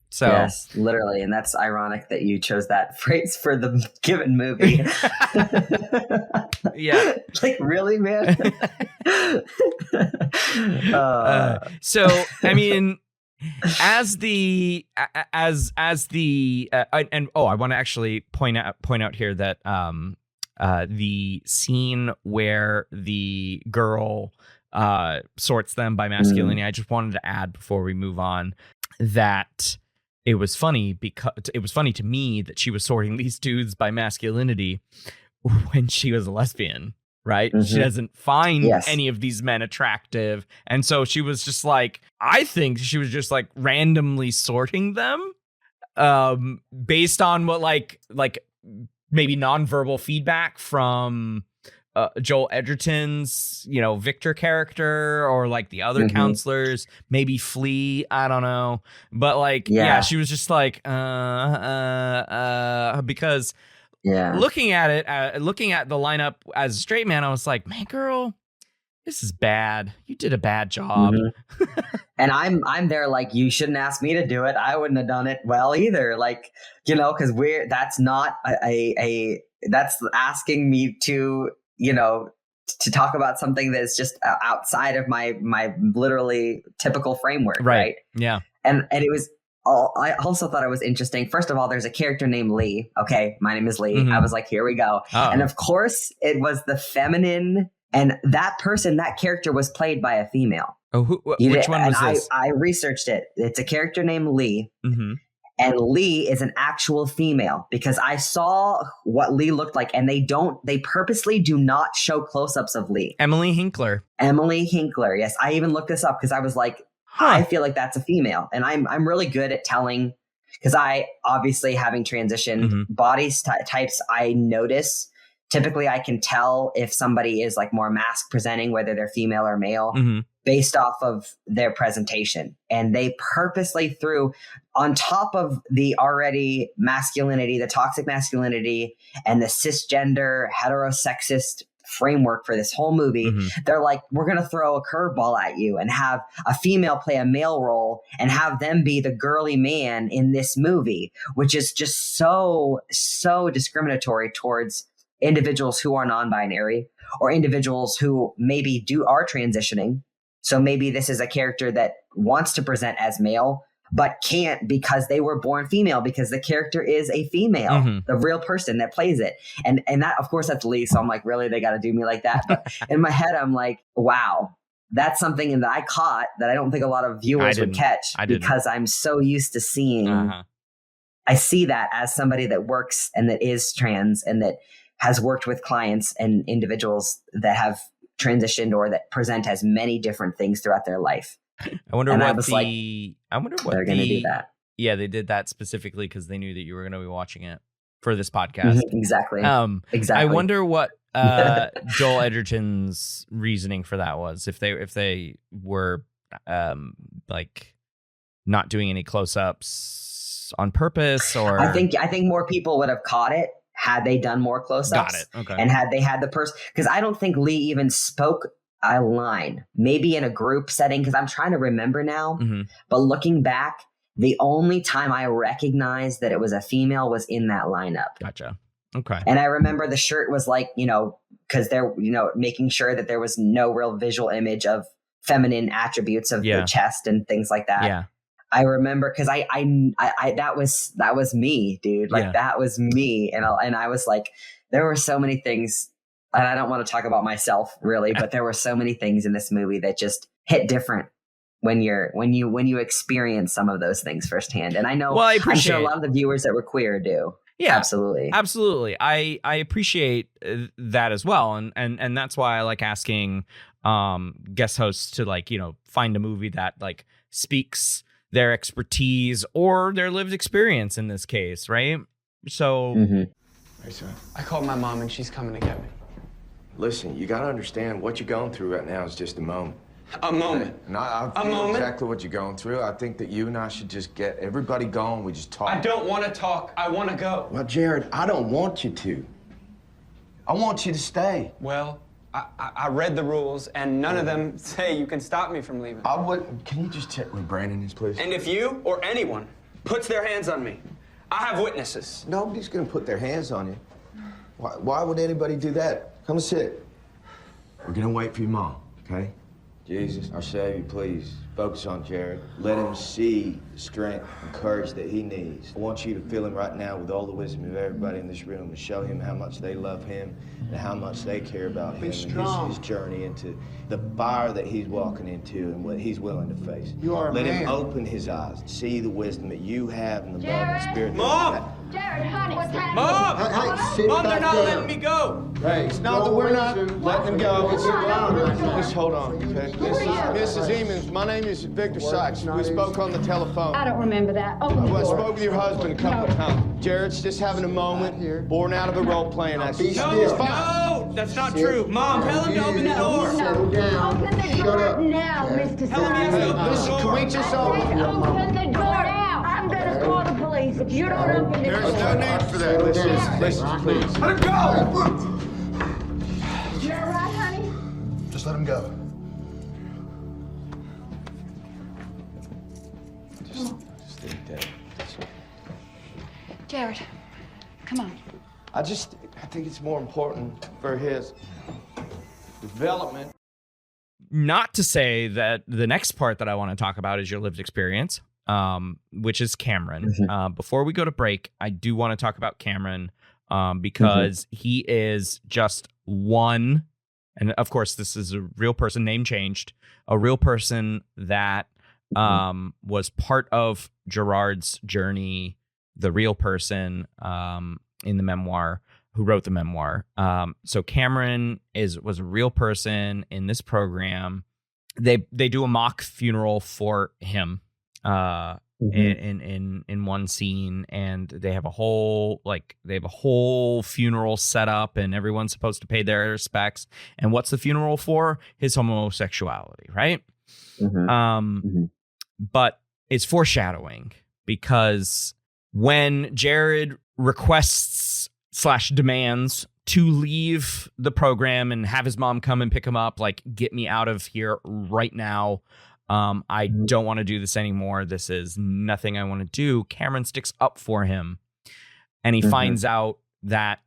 So yes, literally, and that's ironic that you chose that phrase for the given movie. Yeah, like really, man. So I mean, I want to actually point out here that the scene where the girl sorts them by masculinity. I just wanted to add before we move on that it was funny because it was funny to me that she was sorting these dudes by masculinity when she was a lesbian, right? She doesn't find any of these men attractive. And so she was just like, I think she was just like randomly sorting them based on what like maybe nonverbal feedback from Joel Edgerton's, Victor character or like the other counselors, maybe Flea. I don't know. But like, she was just like, because looking at the lineup as a straight man, I was like, man, girl, this is bad. You did a bad job. And I'm there like, you shouldn't ask me to do it. I wouldn't have done it well either. Like, because that's not that's asking me to, to talk about something that's just outside of my literally typical framework. Right. Yeah. And it was I also thought it was interesting. First of all, there's a character named Lee. Okay, my name is Lee. Mhm. I was like, here we go. Oh. And of course, it was the feminine. And that character was played by a female. Oh, which one was this? I researched it. It's a character named Lee. Mm-hmm. And Lee is an actual female because I saw what Lee looked like, and they purposely do not show close-ups of Lee. Emily Hinkler. Yes. I even looked this up because I was like, I feel like that's a female. And I'm really good at telling, because I obviously, having transitioned body types, I notice. Typically, I can tell if somebody is like more mask presenting, whether they're female or male, based off of their presentation. And they purposely threw on top of the already masculinity, the toxic masculinity, and the cisgender heterosexist framework for this whole movie. They're like, we're going to throw a curveball at you and have a female play a male role and have them be the girly man in this movie, which is just so discriminatory towards individuals who are non-binary or individuals who maybe are transitioning. So maybe this is a character that wants to present as male, but can't because they were born female, because the character is a female, the real person that plays it. And that, of course, that's Lee. So I'm like, really, they got to do me like that. But in my head, I'm like, wow, that's something that I caught that I don't think a lot of viewers would catch, because I'm so used to seeing, I see that as somebody that works and that is trans and that has worked with clients and individuals that have transitioned or that present as many different things throughout their life. I wonder what they're going to do that. Yeah, they did that specifically because they knew that you were going to be watching it for this podcast. Exactly. I wonder what Joel Edgerton's reasoning for that was. If they were like not doing any close-ups on purpose, or I think more people would have caught it had they done more close-ups. Got it. Okay. And had they had the person, because I don't think Lee even spoke a line, maybe in a group setting, because I'm trying to remember now. But looking back, the only time I recognized that it was a female was in that lineup. Gotcha. Okay. And I remember the shirt was like, because they're, making sure that there was no real visual image of feminine attributes of the chest and things like that. Yeah. I remember because I that was me, dude. Like that was me, and I was like, there were so many things, and I don't want to talk about myself really, but there were so many things in this movie that just hit different when you experience some of those things firsthand. And I know, I'm sure a lot of the viewers that were queer do. Yeah, absolutely. I appreciate that as well, and that's why I like asking guest hosts to find a movie that speaks their expertise or their lived experience in this case, right? So, Hey, son. I called my mom and she's coming to get me. Listen, you got to understand what you're going through right now is just a moment. A moment. And I feel exactly what you're going through. I think that you and I should just get everybody going. We just talk. I don't want to talk. I want to go. Well, Jared, I don't want you to. I want you to stay. Well, I read the rules, and none of them say you can stop me from leaving. Can you just check where Brandon is, please? And if you or anyone puts their hands on me, I have witnesses. Nobody's going to put their hands on you. Why would anybody do that? Come and sit. We're going to wait for your mom, okay? Jesus, our Savior, please focus on Jared. Let him see the strength and courage that he needs. I want you to feel him right now with all the wisdom of everybody in this room and show him how much they love him and how much they care about him and his journey into the fire that he's walking into and what he's willing to face. Let him open his eyes and see the wisdom that you have and the love and spirit that you have. Jared, honey, what's happening? Mom! Mom, they're not letting me go. Hey, it's not that we're not letting him go. Just hold on, okay? Mrs. Emons, my name is Victor Sykes. We spoke on the telephone. I don't remember that. I spoke with your husband a couple of times. Jared's just having a moment, born out of a role-playing exercise. No, that's not true. Mom, tell him to open the door. Settle down. Open the door now, Mr. Tell him he has to open the door. Can we just Open the door now. I'm gonna call the police if you don't open the door. There's no need for that. Listen, please. Let him go! You all right, honey? Just let him go. Just think that. Jared, come on. I think it's more important for his development. not to say that the next part that I want to talk about is your lived experience. which is Cameron. Mm-hmm. Before we go to break, I do want to talk about Cameron because he is just one. And of course, this is a real person, name changed, a real person that was part of Gerard's journey, the real person in the memoir, who wrote the memoir. So Cameron was a real person in this program. They do a mock funeral for him in one scene, and they have a whole funeral set up, and everyone's supposed to pay their respects. And what's the funeral for? His homosexuality, right? But it's foreshadowing, because when Jared requests / demands to leave the program and have his mom come and pick him up, like, get me out of here right now. I don't want to do this anymore. This is nothing I want to do. Cameron sticks up for him, and he finds out that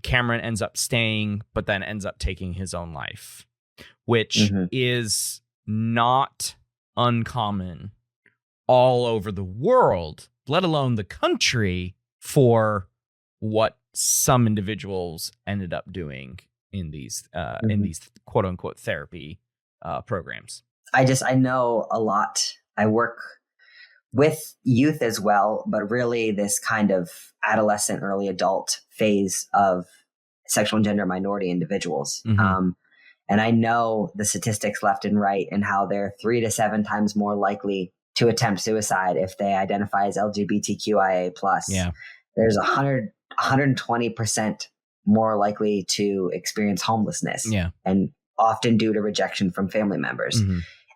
Cameron ends up staying, but then ends up taking his own life, which is not uncommon all over the world, let alone the country, for what some individuals ended up doing in these quote unquote therapy programs. I know a lot. I work with youth as well, but really this kind of adolescent, early adult phase of sexual and gender minority individuals. And I know the statistics left and right, and how they're 3 to 7 times more likely to attempt suicide if they identify as LGBTQIA+. Yeah. There's 120% more likely to experience homelessness. Yeah. And often due to rejection from family members.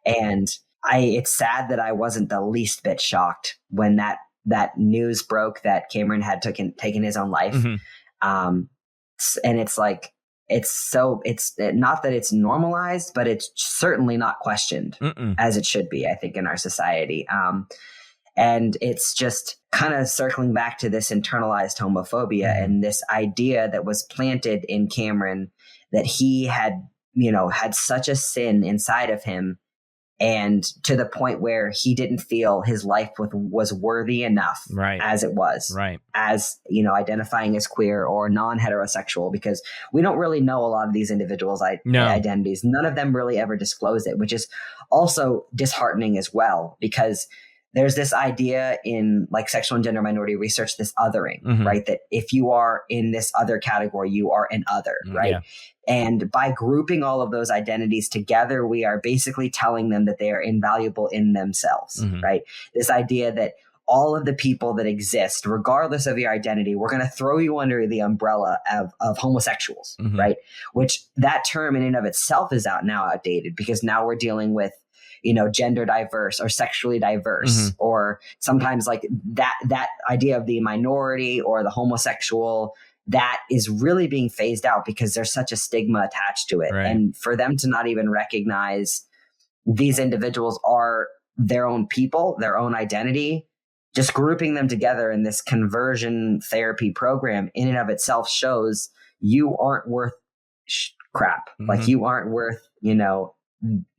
And it's sad that I wasn't the least bit shocked when that news broke that Cameron had taken his own life. And it's like, it's not that it's normalized, but it's certainly not questioned as it should be, I think, in our society. And it's just kind of circling back to this internalized homophobia and this idea that was planted in Cameron, that he had such a sin inside of him, and to the point where he didn't feel his life was worthy enough as it was, as, identifying as queer or non-heterosexual, because we don't really know a lot of these individuals' identities. None of them really ever disclose it, which is also disheartening as well, because there's this idea in like sexual and gender minority research, this othering, right? That if you are in this other category, you are an other, right? Yeah. And by grouping all of those identities together, we are basically telling them that they are invaluable in themselves, right? This idea that all of the people that exist, regardless of your identity, we're going to throw you under the umbrella of homosexuals, right? Which that term in and of itself is outdated, because now we're dealing with, gender diverse or sexually diverse, or sometimes like that idea of the minority or the homosexual, that is really being phased out because there's such a stigma attached to it. Right. And for them to not even recognize these individuals are their own people, their own identity, just grouping them together in this conversion therapy program in and of itself shows you aren't worth crap. Like, you aren't worth,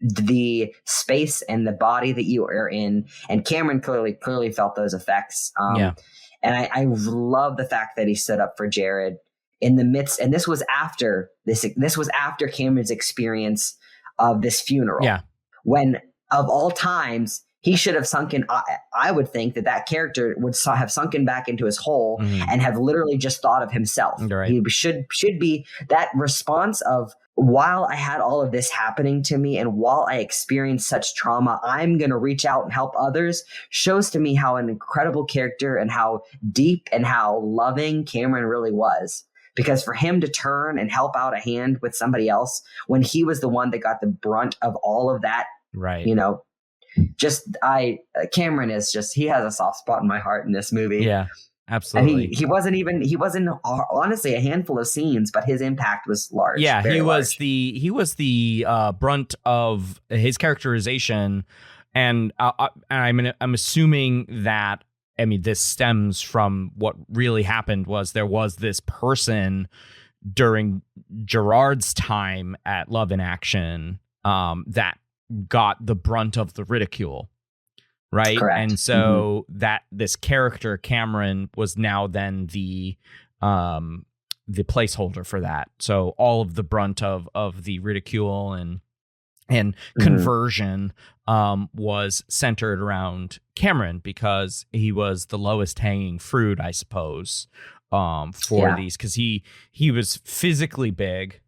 the space and the body that you are in. And Cameron clearly felt those effects. And I love the fact that he stood up for Jared in the midst. And this was after Cameron's experience of this funeral. Yeah. When of all times he should have sunken. I would think that character would have sunken back into his hole and have literally just thought of himself. Right. He should be that response of, while I had all of this happening to me and while I experienced such trauma, I'm going to reach out and help others, shows to me how an incredible character and how deep and how loving Cameron really was. Because for him to turn and help out a hand with somebody else when he was the one that got the brunt of all of that, right? Cameron is just, he has a soft spot in my heart in this movie. Yeah. Absolutely. And he wasn't honestly a handful of scenes, but his impact was large. Yeah, he was the brunt of his characterization, and I'm assuming that, this stems from what really happened. There was this person during Gerard's time at Love in Action that got the brunt of the ridicule. right? Correct. And so that this character Cameron was now then the placeholder for that. So all of the brunt of the ridicule and conversion was centered around Cameron because he was the lowest hanging fruit, I suppose, for these, because he was physically big.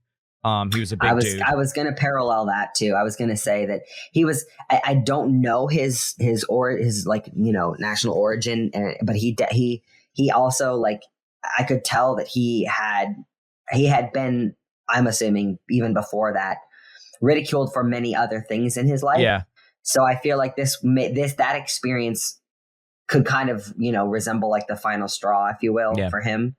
He was a big dude. I was going to parallel that too. I was going to say that he was. I don't know his like, you know, national origin, but he also, like, I could tell that he had been, I'm assuming even before that, ridiculed for many other things in his life. Yeah. So I feel like that experience could kind of, you know, resemble like the final straw, if you will, for him.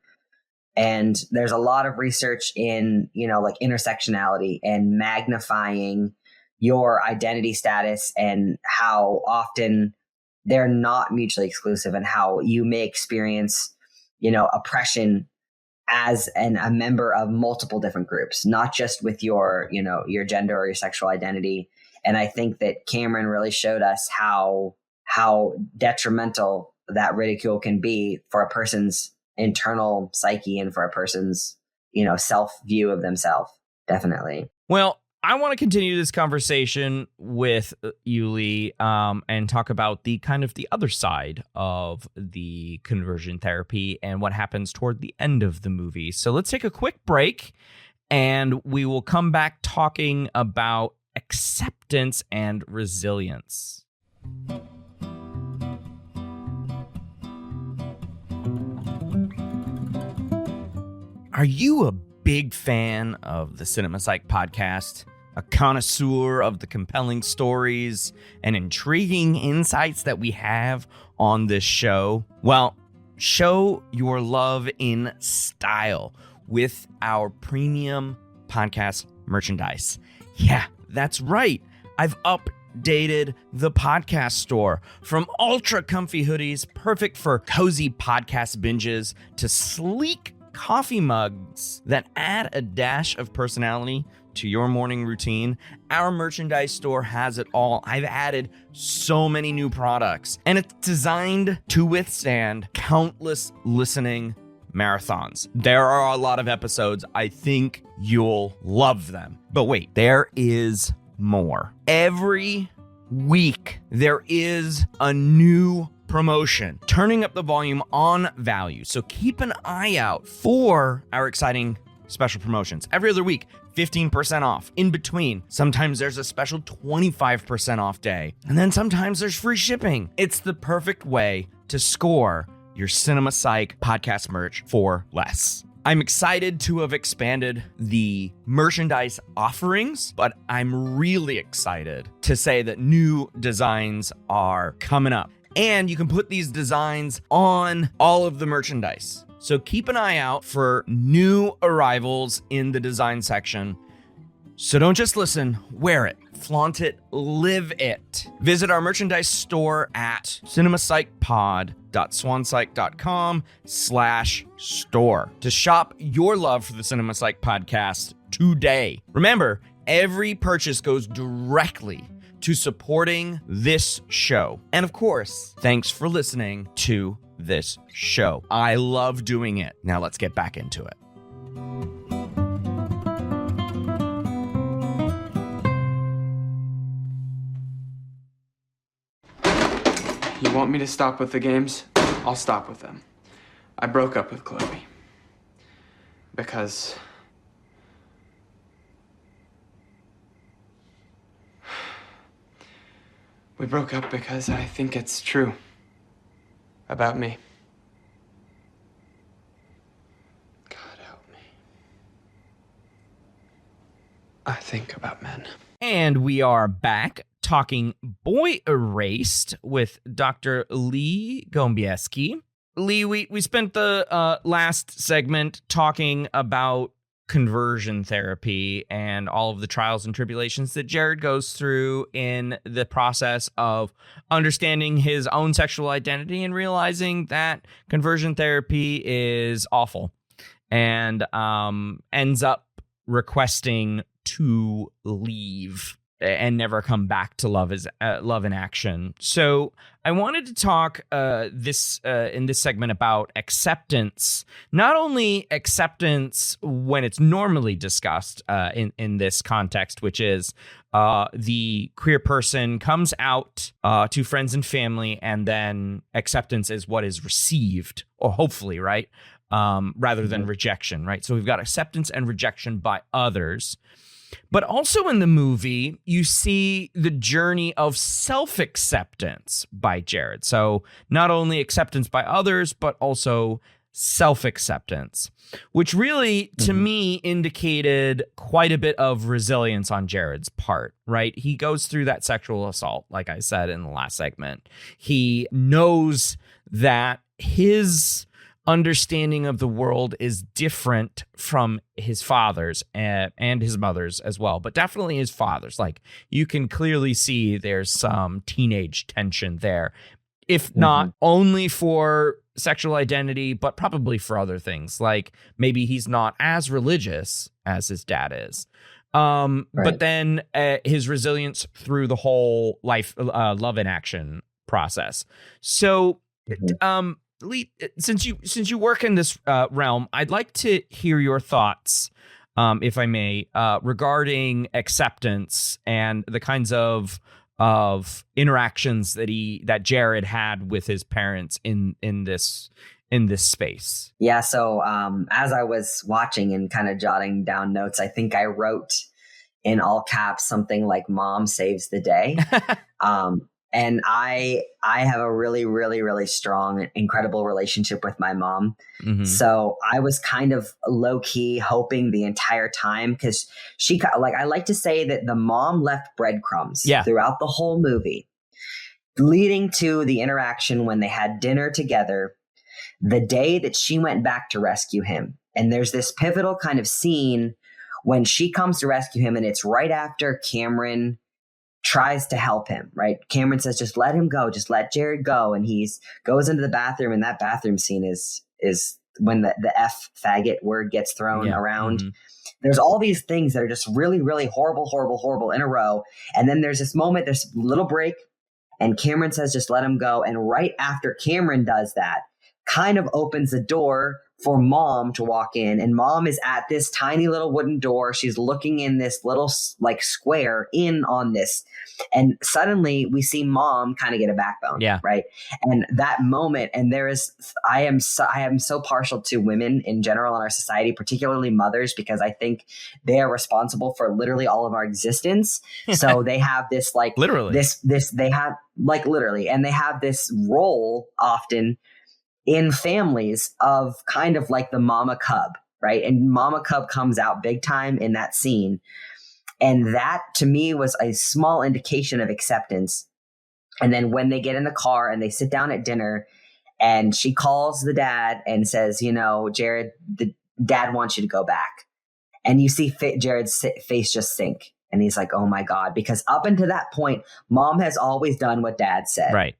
And there's a lot of research in, you know, like intersectionality and magnifying your identity status and how often they're not mutually exclusive and how you may experience, you know, oppression as a member of multiple different groups, not just with your, you know, your gender or your sexual identity. And I think that Cameron really showed us how detrimental that ridicule can be for a person's internal psyche and for a person's, you know, self view of themselves. Definitely. Well, I want to continue this conversation with you, Lee, and talk about the kind of the other side of the conversion therapy and what happens toward the end of the movie. So let's take a quick break and we will come back talking about acceptance and resilience. Are you a big fan of the Cinema Psych podcast? A connoisseur of the compelling stories and intriguing insights that we have on this show? Well, show your love in style with our premium podcast merchandise. Yeah, that's right. I've updated the podcast store from ultra comfy hoodies, perfect for cozy podcast binges, to sleek coffee mugs that add a dash of personality to your morning routine. Our merchandise store has it all. I've added so many new products, and it's designed to withstand countless listening marathons. There are a lot of episodes. I think you'll love them. But wait, there is more. Every week, there is a new promotion, turning up the volume on value. So keep an eye out for our exciting special promotions. Every other week, 15% off. In between, sometimes there's a special 25% off day. And then sometimes there's free shipping. It's the perfect way to score your Cinema Psych podcast merch for less. I'm excited to have expanded the merchandise offerings, but I'm really excited to say that new designs are coming up. And you can put these designs on all of the merchandise. So keep an eye out for new arrivals in the design section. So don't just listen, wear it, flaunt it, live it. Visit our merchandise store at cinemapsychpod.swanpsych.com/store to shop your love for the Cinema Psych podcast today. Remember, every purchase goes directly to supporting this show. And of course, thanks for listening to this show. I love doing it. Now let's get back into it. You want me to stop with the games? I'll stop with them. I broke up with Chloe. Because... we broke up because I think it's true. About me. God help me. I think about men. And we are back talking Boy Erased with Dr. Lee Golembiewski. Lee, we spent the last segment talking about conversion therapy and all of the trials and tribulations that Jared goes through in the process of understanding his own sexual identity and realizing that conversion therapy is awful, and ends up requesting to leave. and never come back to love in action. So I wanted to talk in this segment about acceptance, not only acceptance when it's normally discussed in this context, which is the queer person comes out to friends and family, and then acceptance is what is received, or hopefully, right? Rather than rejection, right? So we've got acceptance and rejection by others. But also in the movie, you see the journey of self-acceptance by Jared. So not only acceptance by others, but also self-acceptance, which really, to me, indicated quite a bit of resilience on Jared's part, right? He goes through that sexual assault, like I said in the last segment. He knows that his understanding of the world is different from his father's and his mother's as well, but definitely his father's. Like, you can clearly see there's some teenage tension there, if not only for sexual identity, but probably for other things. Like, maybe he's not as religious as his dad is. But then his resilience through the whole life, love in action process. So, Lee, since you work in this realm, I'd like to hear your thoughts, if I may, regarding acceptance and the kinds of interactions that Jared had with his parents in this space. Yeah. So as I was watching and kind of jotting down notes, I think I wrote in all caps something like "Mom saves the day." And I have a really, really, really strong, incredible relationship with my mom. So I was kind of low key hoping the entire time, because I like to say that the mom left breadcrumbs throughout the whole movie, leading to the interaction when they had dinner together, the day that she went back to rescue him. And there's this pivotal kind of scene when she comes to rescue him, and it's right after Cameron tries to help him, right? Cameron says, just let him go. Just let Jared go. And goes into the bathroom, and that bathroom scene is when the F faggot word gets thrown around. There's all these things that are just really, really horrible, horrible, horrible in a row. And then there's this moment, there's a little break, and Cameron says, just let him go. And right after Cameron does that, kind of opens the door for Mom to walk in. And Mom is at this tiny little wooden door. She's looking in this little like square in on this. And suddenly we see Mom kind of get a backbone. Yeah. Right. And that moment, and I am so partial to women in general in our society, particularly mothers, because I think they are responsible for literally all of our existence. So they have this like literally they have like literally, and they have this role often in families of kind of like the mama cub, right? And mama cub comes out big time in that scene. And that to me was a small indication of acceptance. And then when they get in the car and they sit down at dinner, and she calls the dad and says, Jared, the dad wants you to go back. And you see Jared's face just sink. And he's like, oh my God, because up until that point, Mom has always done what Dad said. Right.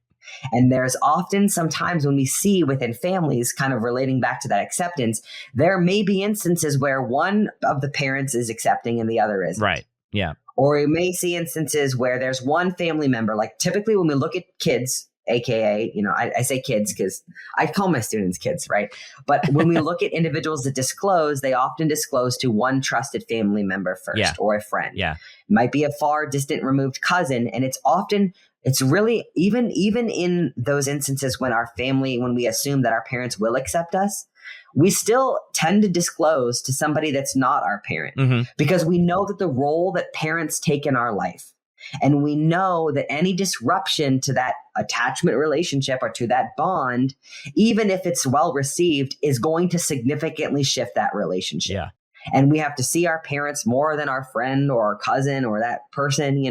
And there's often sometimes when we see within families, kind of relating back to that acceptance, there may be instances where one of the parents is accepting and the other isn't. Right. Yeah. Or we may see instances where there's one family member, like typically when we look at kids, AKA, I say kids because I call my students kids, right? But when we look at individuals that disclose, they often disclose to one trusted family member first, or a friend. Yeah. It might be a far distant removed cousin. And it's really, even in those instances when when we assume that our parents will accept us, we still tend to disclose to somebody that's not our parent, because we know that the role that parents take in our life, and we know that any disruption to that attachment relationship or to that bond, even if it's well received, is going to significantly shift that relationship. Yeah. And we have to see our parents more than our friend or our cousin or that person,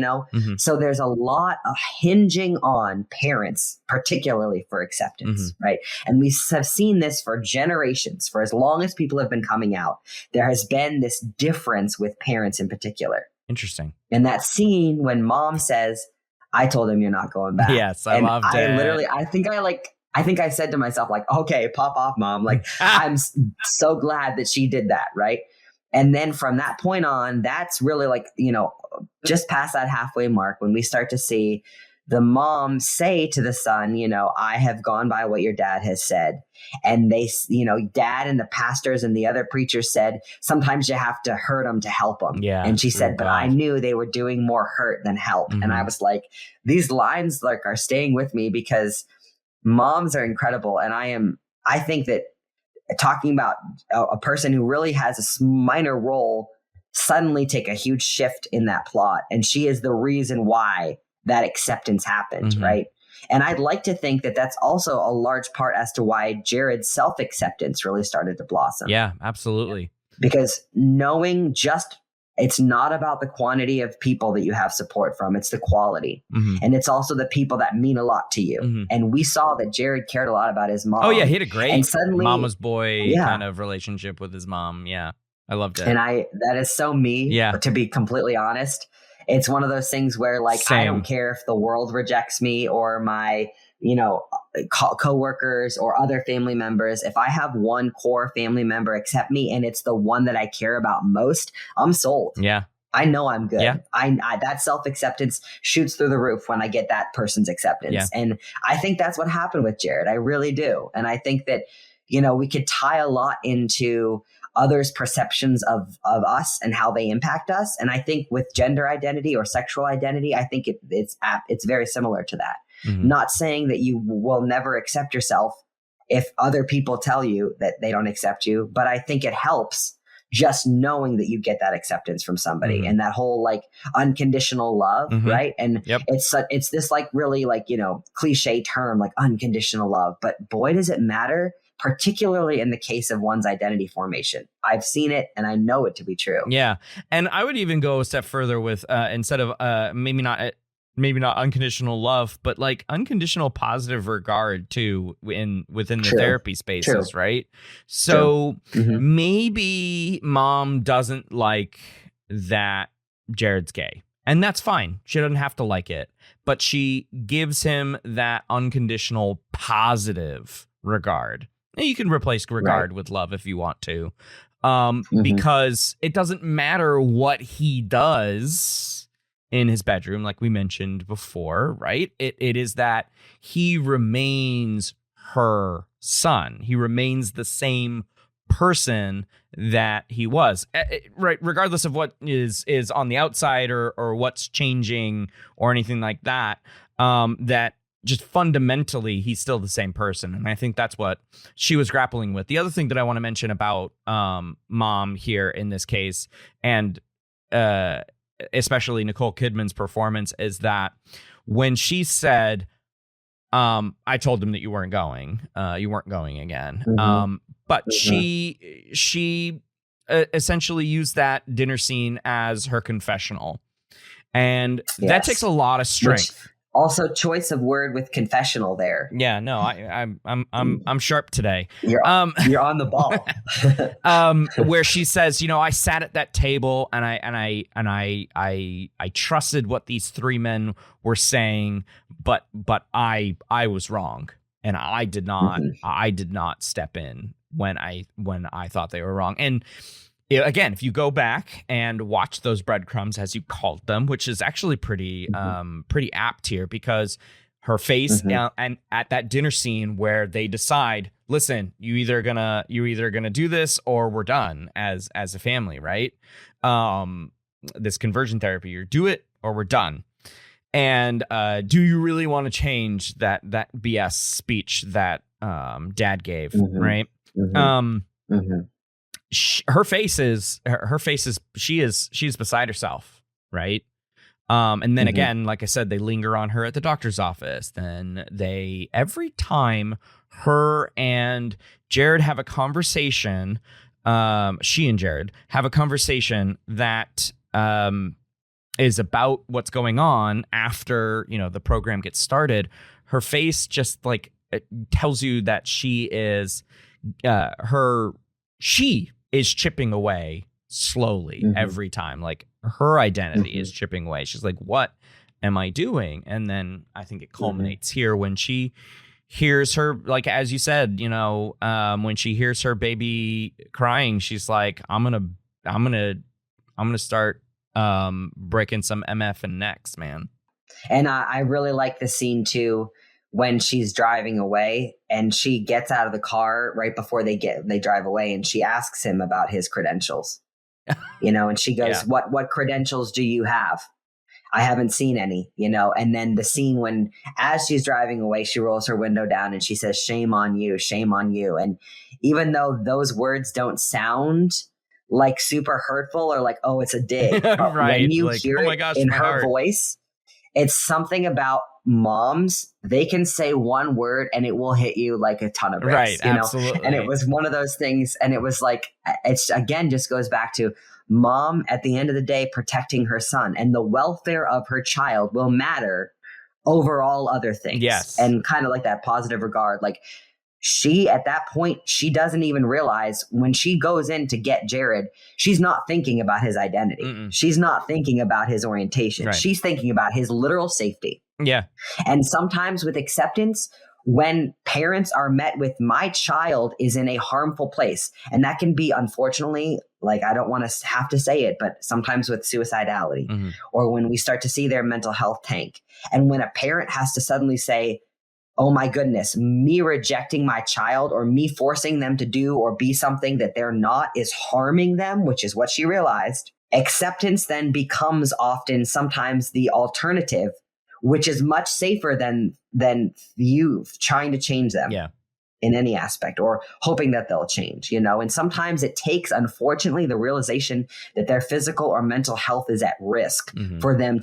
So there's a lot of hinging on parents, particularly for acceptance, right? And we have seen this for generations, for as long as people have been coming out. There has been this difference with parents in particular. Interesting. And that scene when Mom says, I told him you're not going back. Yes, I loved it. I think I said to myself, like, okay, pop off, Mom. Like, I'm so glad that she did that, right? And then from that point on, that's really like, just past that halfway mark when we start to see the mom say to the son, I have gone by what your dad has said. And they, dad and the pastors and the other preachers said, sometimes you have to hurt them to help them. Yeah. And she said, Oh, but God. I knew they were doing more hurt than help. And I was like, these lines like are staying with me because moms are incredible. And I think that talking about a person who really has a minor role suddenly take a huge shift in that plot. And she is the reason why that acceptance happened, right? And I'd like to think that that's also a large part as to why Jared's self-acceptance really started to blossom. Yeah, absolutely. Because knowing it's not about the quantity of people that you have support from, it's the quality. And it's also the people that mean a lot to you. And we saw that Jared cared a lot about his mom. Oh yeah, he had a great and suddenly, mama's boy kind of relationship with his mom. Yeah, I loved it. And that is so me, to be completely honest. It's one of those things where like, Same. I don't care if the world rejects me or my, coworkers or other family members. If I have one core family member accept me and it's the one that I care about most, I'm sold. Yeah. I know I'm good. Yeah. I that self-acceptance shoots through the roof when I get that person's acceptance. Yeah. And I think that's what happened with Jared. I really do. And I think that, we could tie a lot into others' perceptions of us and how they impact us. And I think with gender identity or sexual identity, I think it's very similar to that. Not saying that you will never accept yourself if other people tell you that they don't accept you, but I think it helps just knowing that you get that acceptance from somebody and that whole like unconditional love, right? And it's this like really like, cliche term like unconditional love, but boy, does it matter, particularly in the case of one's identity formation. I've seen it and I know it to be true. Yeah. And I would even go a step further with instead of maybe not unconditional love, but like unconditional positive regard too within the therapy spaces, right? So maybe mom doesn't like that Jared's gay, and that's fine. She doesn't have to like it, but she gives him that unconditional positive regard. And you can replace regard with love if you want to, because it doesn't matter what he does in his bedroom, like we mentioned before, right? It is that he remains her son. He remains the same person that he was, right? Regardless of what is on the outside or what's changing or anything like that, that just fundamentally he's still the same person. And I think that's what she was grappling with. The other thing that I want to mention about mom here in this case, and especially Nicole Kidman's performance, is that when she said, I told him that you weren't going again. But she essentially used that dinner scene as her confessional. And that takes a lot of strength. Also, choice of word with confessional there. Yeah, no, I'm sharp today. You're on the ball. Where she says, I sat at that table and I trusted what these three men were saying, but I was wrong, and I did not step in when I thought they were wrong. And again, if you go back and watch those breadcrumbs, as you called them, which is actually pretty apt here, because her face and at that dinner scene where they decide, listen, you're either gonna do this or we're done as a family, right? This conversion therapy, you do it or we're done. And do you really want to change that BS speech that dad gave, right? Her face is she's beside herself, right? And then again, like I said, they linger on her at the doctor's office. Then every time her and Jared have a conversation, she and Jared have a conversation that is about what's going on after, the program gets started. Her face just like it tells you that she is chipping away slowly every time. Like her identity is chipping away. She's like, what am I doing? And then I think it culminates here when she hears her, like, as you said, when she hears her baby crying, she's like, I'm going I'm gonna start breaking some MF and necks, man. And I really like the scene too when she's driving away and she gets out of the car right before they drive away, and she asks him about his credentials. And she goes, what credentials do you have? I haven't seen any, and then the scene when, as she's driving away, she rolls her window down and she says, shame on you, shame on you. And even though those words don't sound like super hurtful or like, oh, it's a dig, right. when you like, hear oh my it gosh, in my her heart. voice, it's something about moms. They can say one word and it will hit you like a ton of bricks, right, absolutely. And it was one of those things. And it was like, it's again, just goes back to mom at the end of the day, protecting her son, and the welfare of her child will matter over all other things. Yes. And kind of like that positive regard, like she, at that point, she doesn't even realize when she goes in to get Jared, she's not thinking about his identity. Mm-mm. She's not thinking about his orientation. Right. She's thinking about his literal safety. Yeah. And sometimes with acceptance, when parents are met with, my child is in a harmful place, and that can be, unfortunately, like, I don't want to have to say it, but sometimes with suicidality, Mm-hmm. or when we start to see their mental health tank. And when a parent has to suddenly say, oh my goodness, me rejecting my child or me forcing them to do or be something that they're not is harming them, which is what she realized. Acceptance then becomes often sometimes the alternative, which is much safer than you trying to change them in any aspect or hoping that they'll change, And sometimes it takes, unfortunately, the realization that their physical or mental health is at risk for them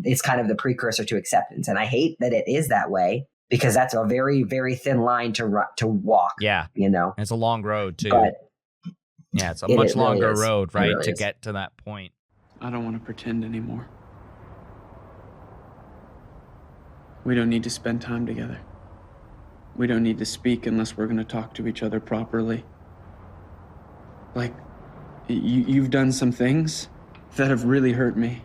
it's kind of the precursor to acceptance. And I hate that it is that way, because that's a very, very thin line to walk. Yeah. It's a long road too. But it's a much longer really road, right? Really to is. get to that point. I don't want to pretend anymore. We don't need to spend time together. We don't need to speak unless we're going to talk to each other properly. Like, you've done some things that have really hurt me.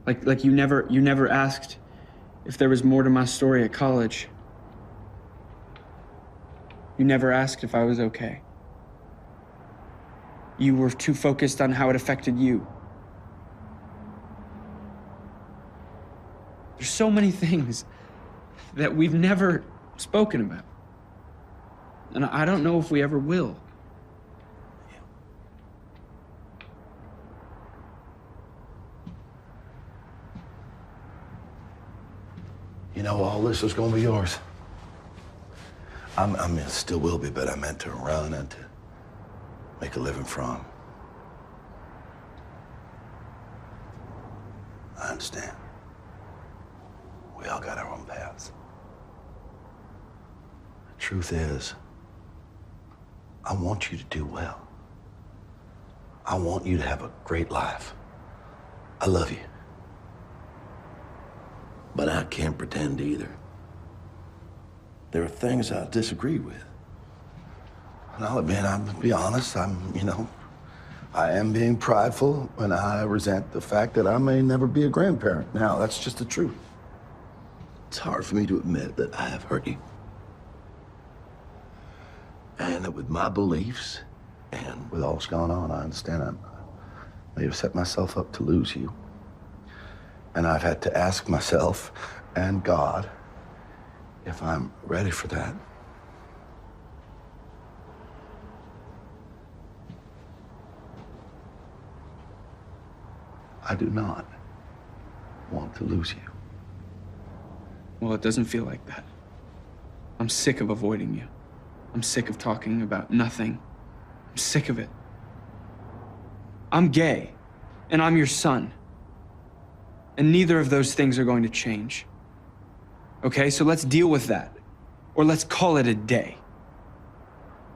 Like you never asked if there was more to my story at college. You never asked if I was okay. You were too focused on how it affected you. There's so many things that we've never spoken about. And I don't know if we ever will. All this is gonna be yours. I mean, it still will be, but I meant to run and to make a living from. I understand. We all got our own paths. The truth is, I want you to do well. I want you to have a great life. I love you. But I can't pretend either. There are things I disagree with. And I'll admit, I'm gonna be honest, I am being prideful when I resent the fact that I may never be a grandparent. Now, that's just the truth. It's hard for me to admit that I have hurt you. And that with my beliefs and with all that's gone on, I understand I may have set myself up to lose you. And I've had to ask myself and God if I'm ready for that. I do not want to lose you. Well, it doesn't feel like that. I'm sick of avoiding you. I'm sick of talking about nothing. I'm sick of it. I'm gay, and I'm your son. And neither of those things are going to change. Okay, so let's deal with that. Or let's call it a day.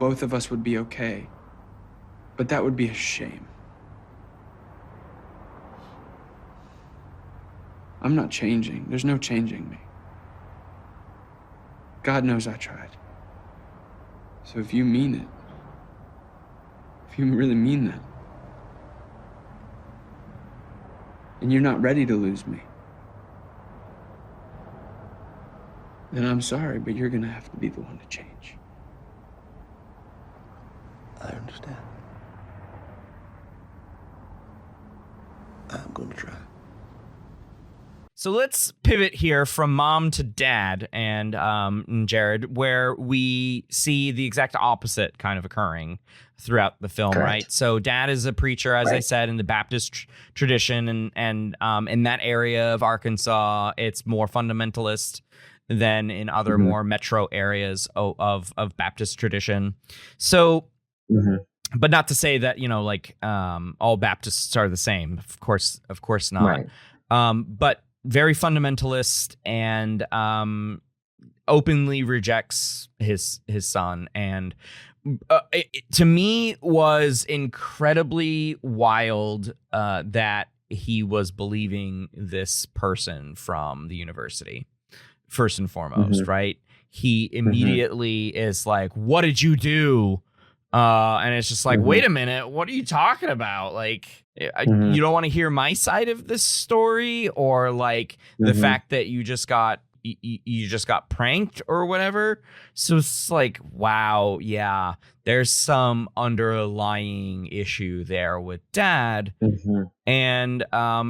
Both of us would be okay, but that would be a shame. I'm not changing. There's no changing me. God knows I tried. So if you mean it, if you really mean that, and you're not ready to lose me, then I'm sorry, but you're gonna have to be the one to change. I understand. I'm going to try. So let's pivot here from mom to dad and Jared, where we see the exact opposite kind of occurring throughout the film, Correct. right? So dad is a preacher, as I said, in the Baptist tradition, and in that area of Arkansas, it's more fundamentalist than in other more metro areas of Baptist tradition. So, but not to say that, you know, like all Baptists are the same. Of course not. Right. But very fundamentalist and openly rejects his son, and it, to me was incredibly wild that he was believing this person from the university first and foremost, right? He immediately is like, "What did you do?" And it's just like, wait a minute, what are you talking about? Like, you don't want to hear my side of this story, or like the fact that you just got pranked or whatever. So it's like, wow, yeah, there's some underlying issue there with dad, and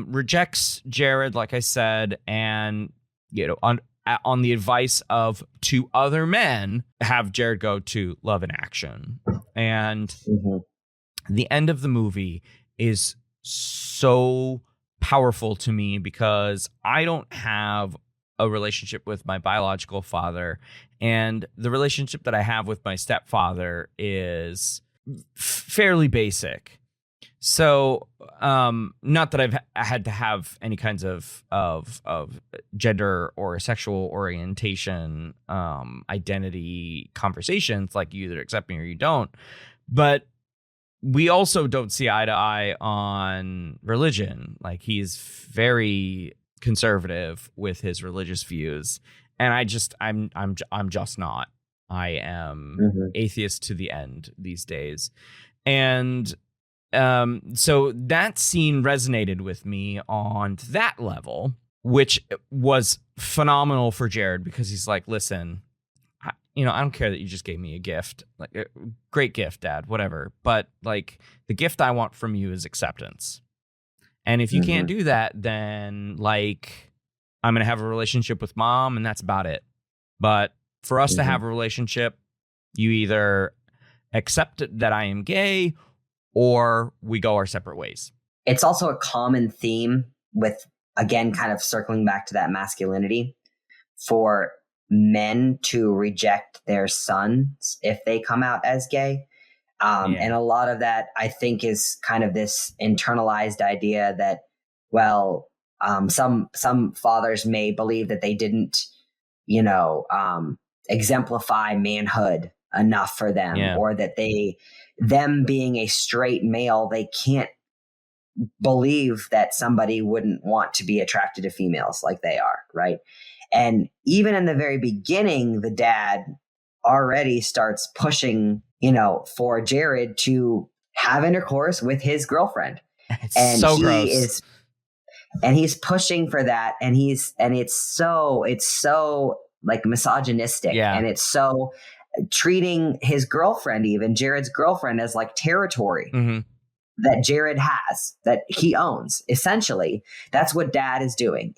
rejects Jared, like I said, and you know, on the advice of two other men, have Jared go to Love in Action. And the end of the movie is so powerful to me because I don't have a relationship with my biological father, and the relationship that I have with my stepfather is fairly basic. So, not that I've had to have any kinds of gender or sexual orientation, identity conversations, like you either accept me or you don't. But we also don't see eye to eye on religion. Like, he's very conservative with his religious views, and I'm just not. I am atheist to the end these days, and so that scene resonated with me on that level, which was phenomenal for Jared, because he's like, listen, I don't care that you just gave me a gift, like a great gift, Dad, whatever. But like, the gift I want from you is acceptance. And if you can't do that, then like, I'm going to have a relationship with Mom, and that's about it. But for us to have a relationship, you either accept that I am gay, or we go our separate ways. It's also a common theme with, again, kind of circling back to that masculinity, for men to reject their sons if they come out as gay. And a lot of that, I think, is kind of this internalized idea that, well, some fathers may believe that they didn't, exemplify manhood enough for them, or that them being a straight male, they can't believe that somebody wouldn't want to be attracted to females like they are, right? And even in the very beginning, the dad already starts pushing, for Jared to have intercourse with his girlfriend. It's so gross. And he's pushing for that, and it's so like misogynistic, and it's so treating his girlfriend, even Jared's girlfriend, as like territory that Jared has, that he owns. Essentially, that's what dad is doing.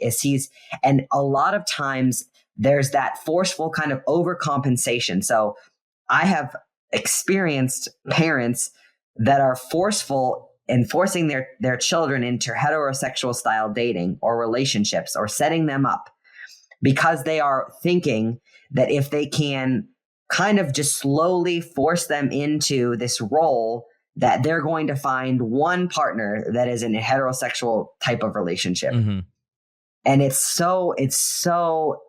And a lot of times there's that forceful kind of overcompensation. So I have experienced parents that are forceful in forcing their children into heterosexual style dating or relationships, or setting them up, because they are thinking that if they can kind of just slowly force them into this role, that they're going to find one partner that is in a heterosexual type of relationship. And it's so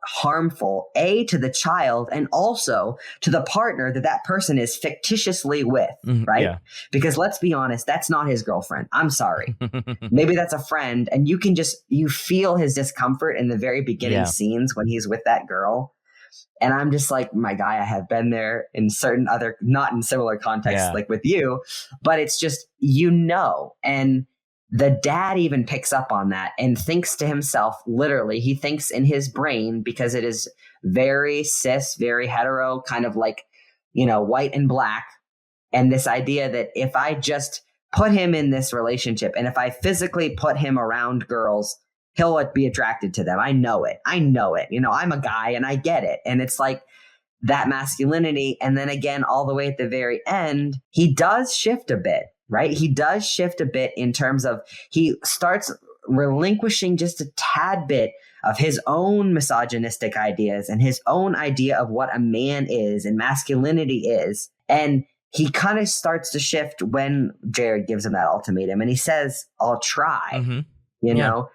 harmful, to the child, and also to the partner that person is fictitiously with, right? Yeah. Because let's be honest, that's not his girlfriend. I'm sorry. Maybe that's a friend, and you feel his discomfort in the very beginning scenes when he's with that girl. And I'm just like, my guy, I have been there in certain other, not in similar contexts like with you, but it's just, and the dad even picks up on that and thinks to himself, literally, he thinks in his brain, because it is very cis, very hetero, kind of like, white and black. And this idea that if I just put him in this relationship, and if I physically put him around girls, he'll be attracted to them. I know it. You know, I'm a guy and I get it. And it's like that masculinity. And then again, all the way at the very end, he does shift a bit, right? He does shift a bit in terms of he starts relinquishing just a tad bit of his own misogynistic ideas and his own idea of what a man is and masculinity is. And he kind of starts to shift when Jared gives him that ultimatum and he says, I'll try, you know?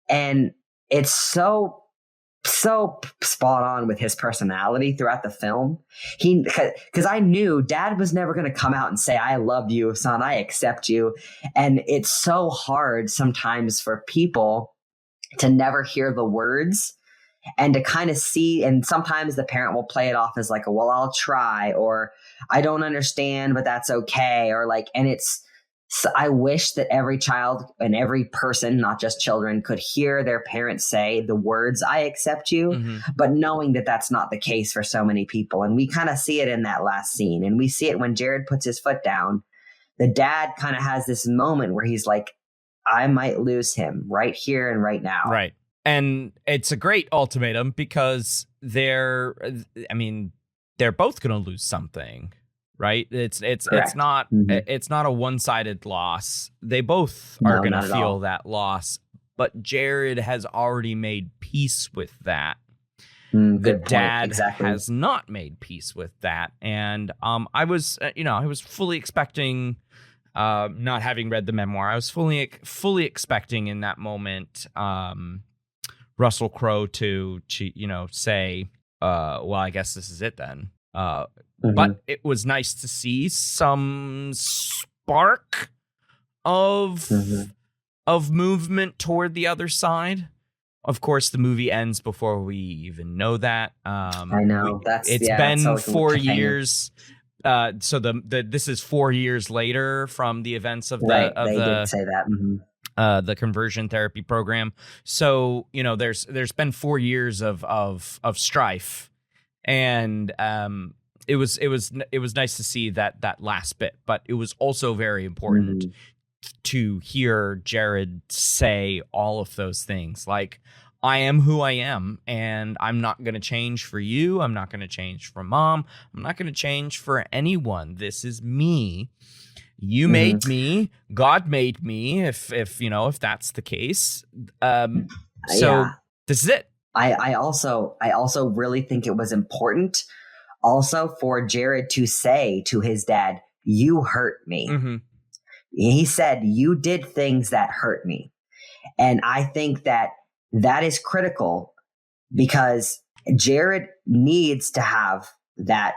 And it's so spot on with his personality throughout the film. Because I knew Dad was never going to come out and say, I love you, son, I accept you. And it's so hard sometimes for people to never hear the words and to kind of see. And sometimes the parent will play it off as like, well, I'll try, or I don't understand, but that's okay. Or like, and it's, so I wish that every child and every person, not just children, could hear their parents say the words, I accept you, but knowing that that's not the case for so many people. And we kind of see it in that last scene. And we see it when Jared puts his foot down. The dad kind of has this moment where he's like, I might lose him right here and right now. Right. And it's a great ultimatum because they're both going to lose something. Right. It's not a one-sided loss. They both are going to feel that loss. But Jared has already made peace with that. The dad has not made peace with that. And I was fully expecting, not having read the memoir, I was fully expecting in that moment Russell Crowe to say, well, I guess this is it then. But it was nice to see some spark of movement toward the other side. Of course, the movie ends before we even know that. I know it's been 4 years. So this is 4 years later from the events of they did say that. The conversion therapy program. So there's been 4 years of strife, and it was nice to see that last bit, but it was also very important to hear Jared say all of those things. Like, I am who I am, and I'm not going to change for you. I'm not going to change for Mom. I'm not going to change for anyone. This is me. You made me. God made me. If that's the case. This is it. I also really think it was important also for Jared to say to his dad, you hurt me. He said, you did things that hurt me. And I think that is critical because Jared needs to have that,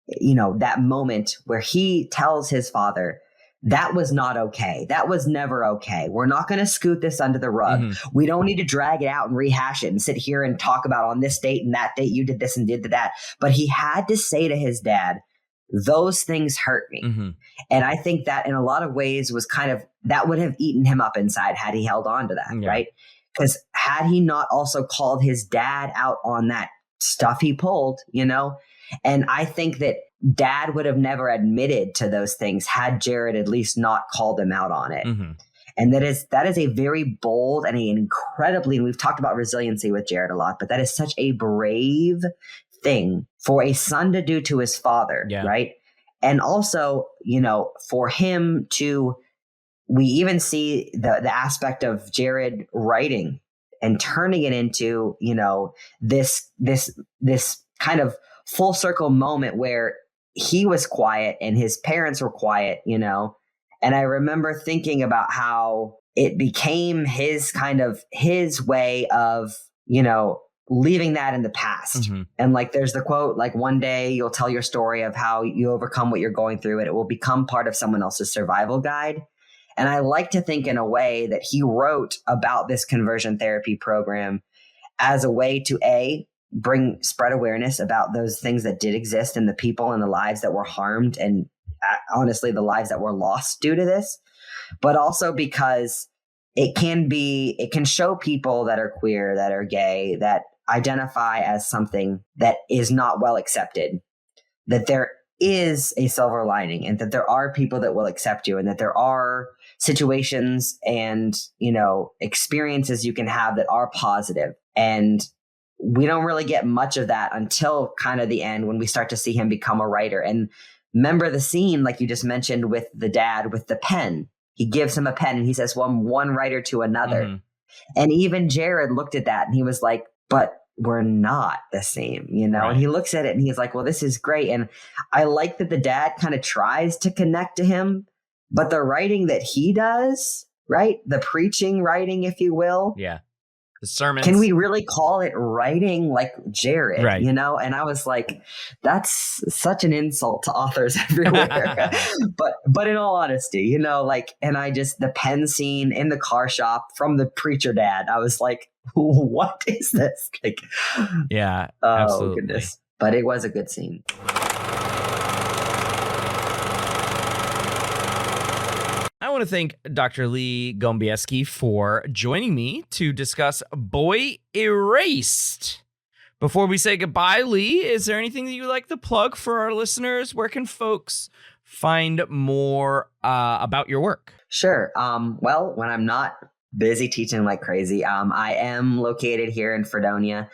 that moment where he tells his father, that was not okay. That was never okay. We're not going to scoot this under the rug. We don't need to drag it out and rehash it and sit here and talk about on this date and that date you did this and did that. But he had to say to his dad, those things hurt me. And I think that in a lot of ways was kind of, that would have eaten him up inside had he held on to that, right? Because had he not also called his dad out on that stuff he pulled, and I think that Dad would have never admitted to those things had Jared at least not called him out on it. And that is a very bold and and we've talked about resiliency with Jared a lot, but that is such a brave thing for a son to do to his father, right? And also, for him to, we even see the aspect of Jared writing and turning it into, this kind of full circle moment where he was quiet and his parents were quiet, and I remember thinking about how it became his way of, leaving that in the past. And like, there's the quote, like, one day you'll tell your story of how you overcome what you're going through and it will become part of someone else's survival guide. And I like to think in a way that he wrote about this conversion therapy program as a way to spread awareness about those things that did exist and the people and the lives that were harmed and honestly the lives that were lost due to this, but also because it can show people that are queer, that are gay, that identify as something that is not well accepted, that there is a silver lining, and that there are people that will accept you, and that there are situations and, you know, experiences you can have that are positive. And we don't really get much of that until kind of the end, when we start to see him become a writer. And remember the scene, like you just mentioned, with the dad with the pen. He gives him a pen and he says, well, I'm one writer to another. Mm-hmm. And even Jared looked at that and he was like, but we're not the same, you know? Right. And he looks at it and he's like, well, this is great. And I like that the dad kind of tries to connect to him, but the writing that he does, right? The preaching writing, if you will. Yeah. The sermons. Can we really call it writing like Jared, Right. you know? And I was like, that's such an insult to authors everywhere. but in all honesty, you know, like, and I just, the pen scene in the car shop from the preacher dad, I was like, what is this? Like, Yeah, oh absolutely. goodness. But it was a good scene. I want to thank Dr. Lee Golembiewski for joining me to discuss Boy Erased. Before we say goodbye, Lee, is there anything that you would like to plug for our listeners? Where can folks find more about your work? Sure. Well, when I'm not busy teaching like crazy, I am located here in Fredonia.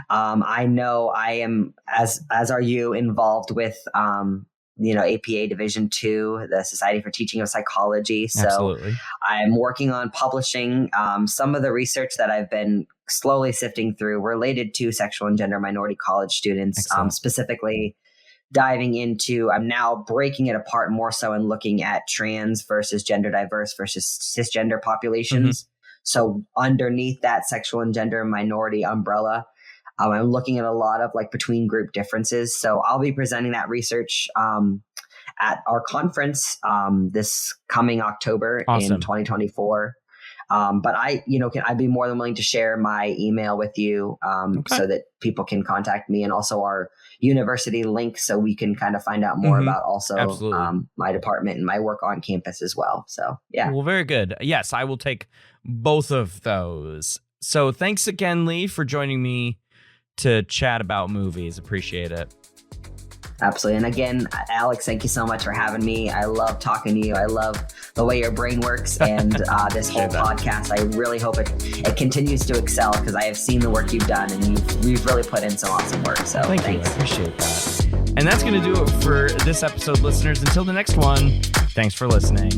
I know I am, as are you, involved with APA Division II, the Society for Teaching of Psychology. So Absolutely. I'm working on publishing some of the research that I've been slowly sifting through related to sexual and gender minority college students, specifically diving into, I'm now breaking it apart more so and looking at trans versus gender diverse versus cisgender populations. Mm-hmm. So underneath that sexual and gender minority umbrella, I'm looking at a lot of like between group differences. So I'll be presenting that research at our conference this coming October in 2024. But I'd be more than willing to share my email with you so that people can contact me, and also our university link so we can kind of find out more about also my department and my work on campus as well. So, yeah. Well, very good. Yes, I will take both of those. So thanks again, Lee, for joining me to chat about movies. Appreciate it. Absolutely. And again, Alex, thank you so much for having me. I love talking to you. I love the way your brain works, and this whole podcast. I really hope it continues to excel, because I have seen the work you've done, and you've really put in some awesome work. So thanks. I appreciate that. And that's going to do it for this episode, listeners. Until the next one, thanks for listening.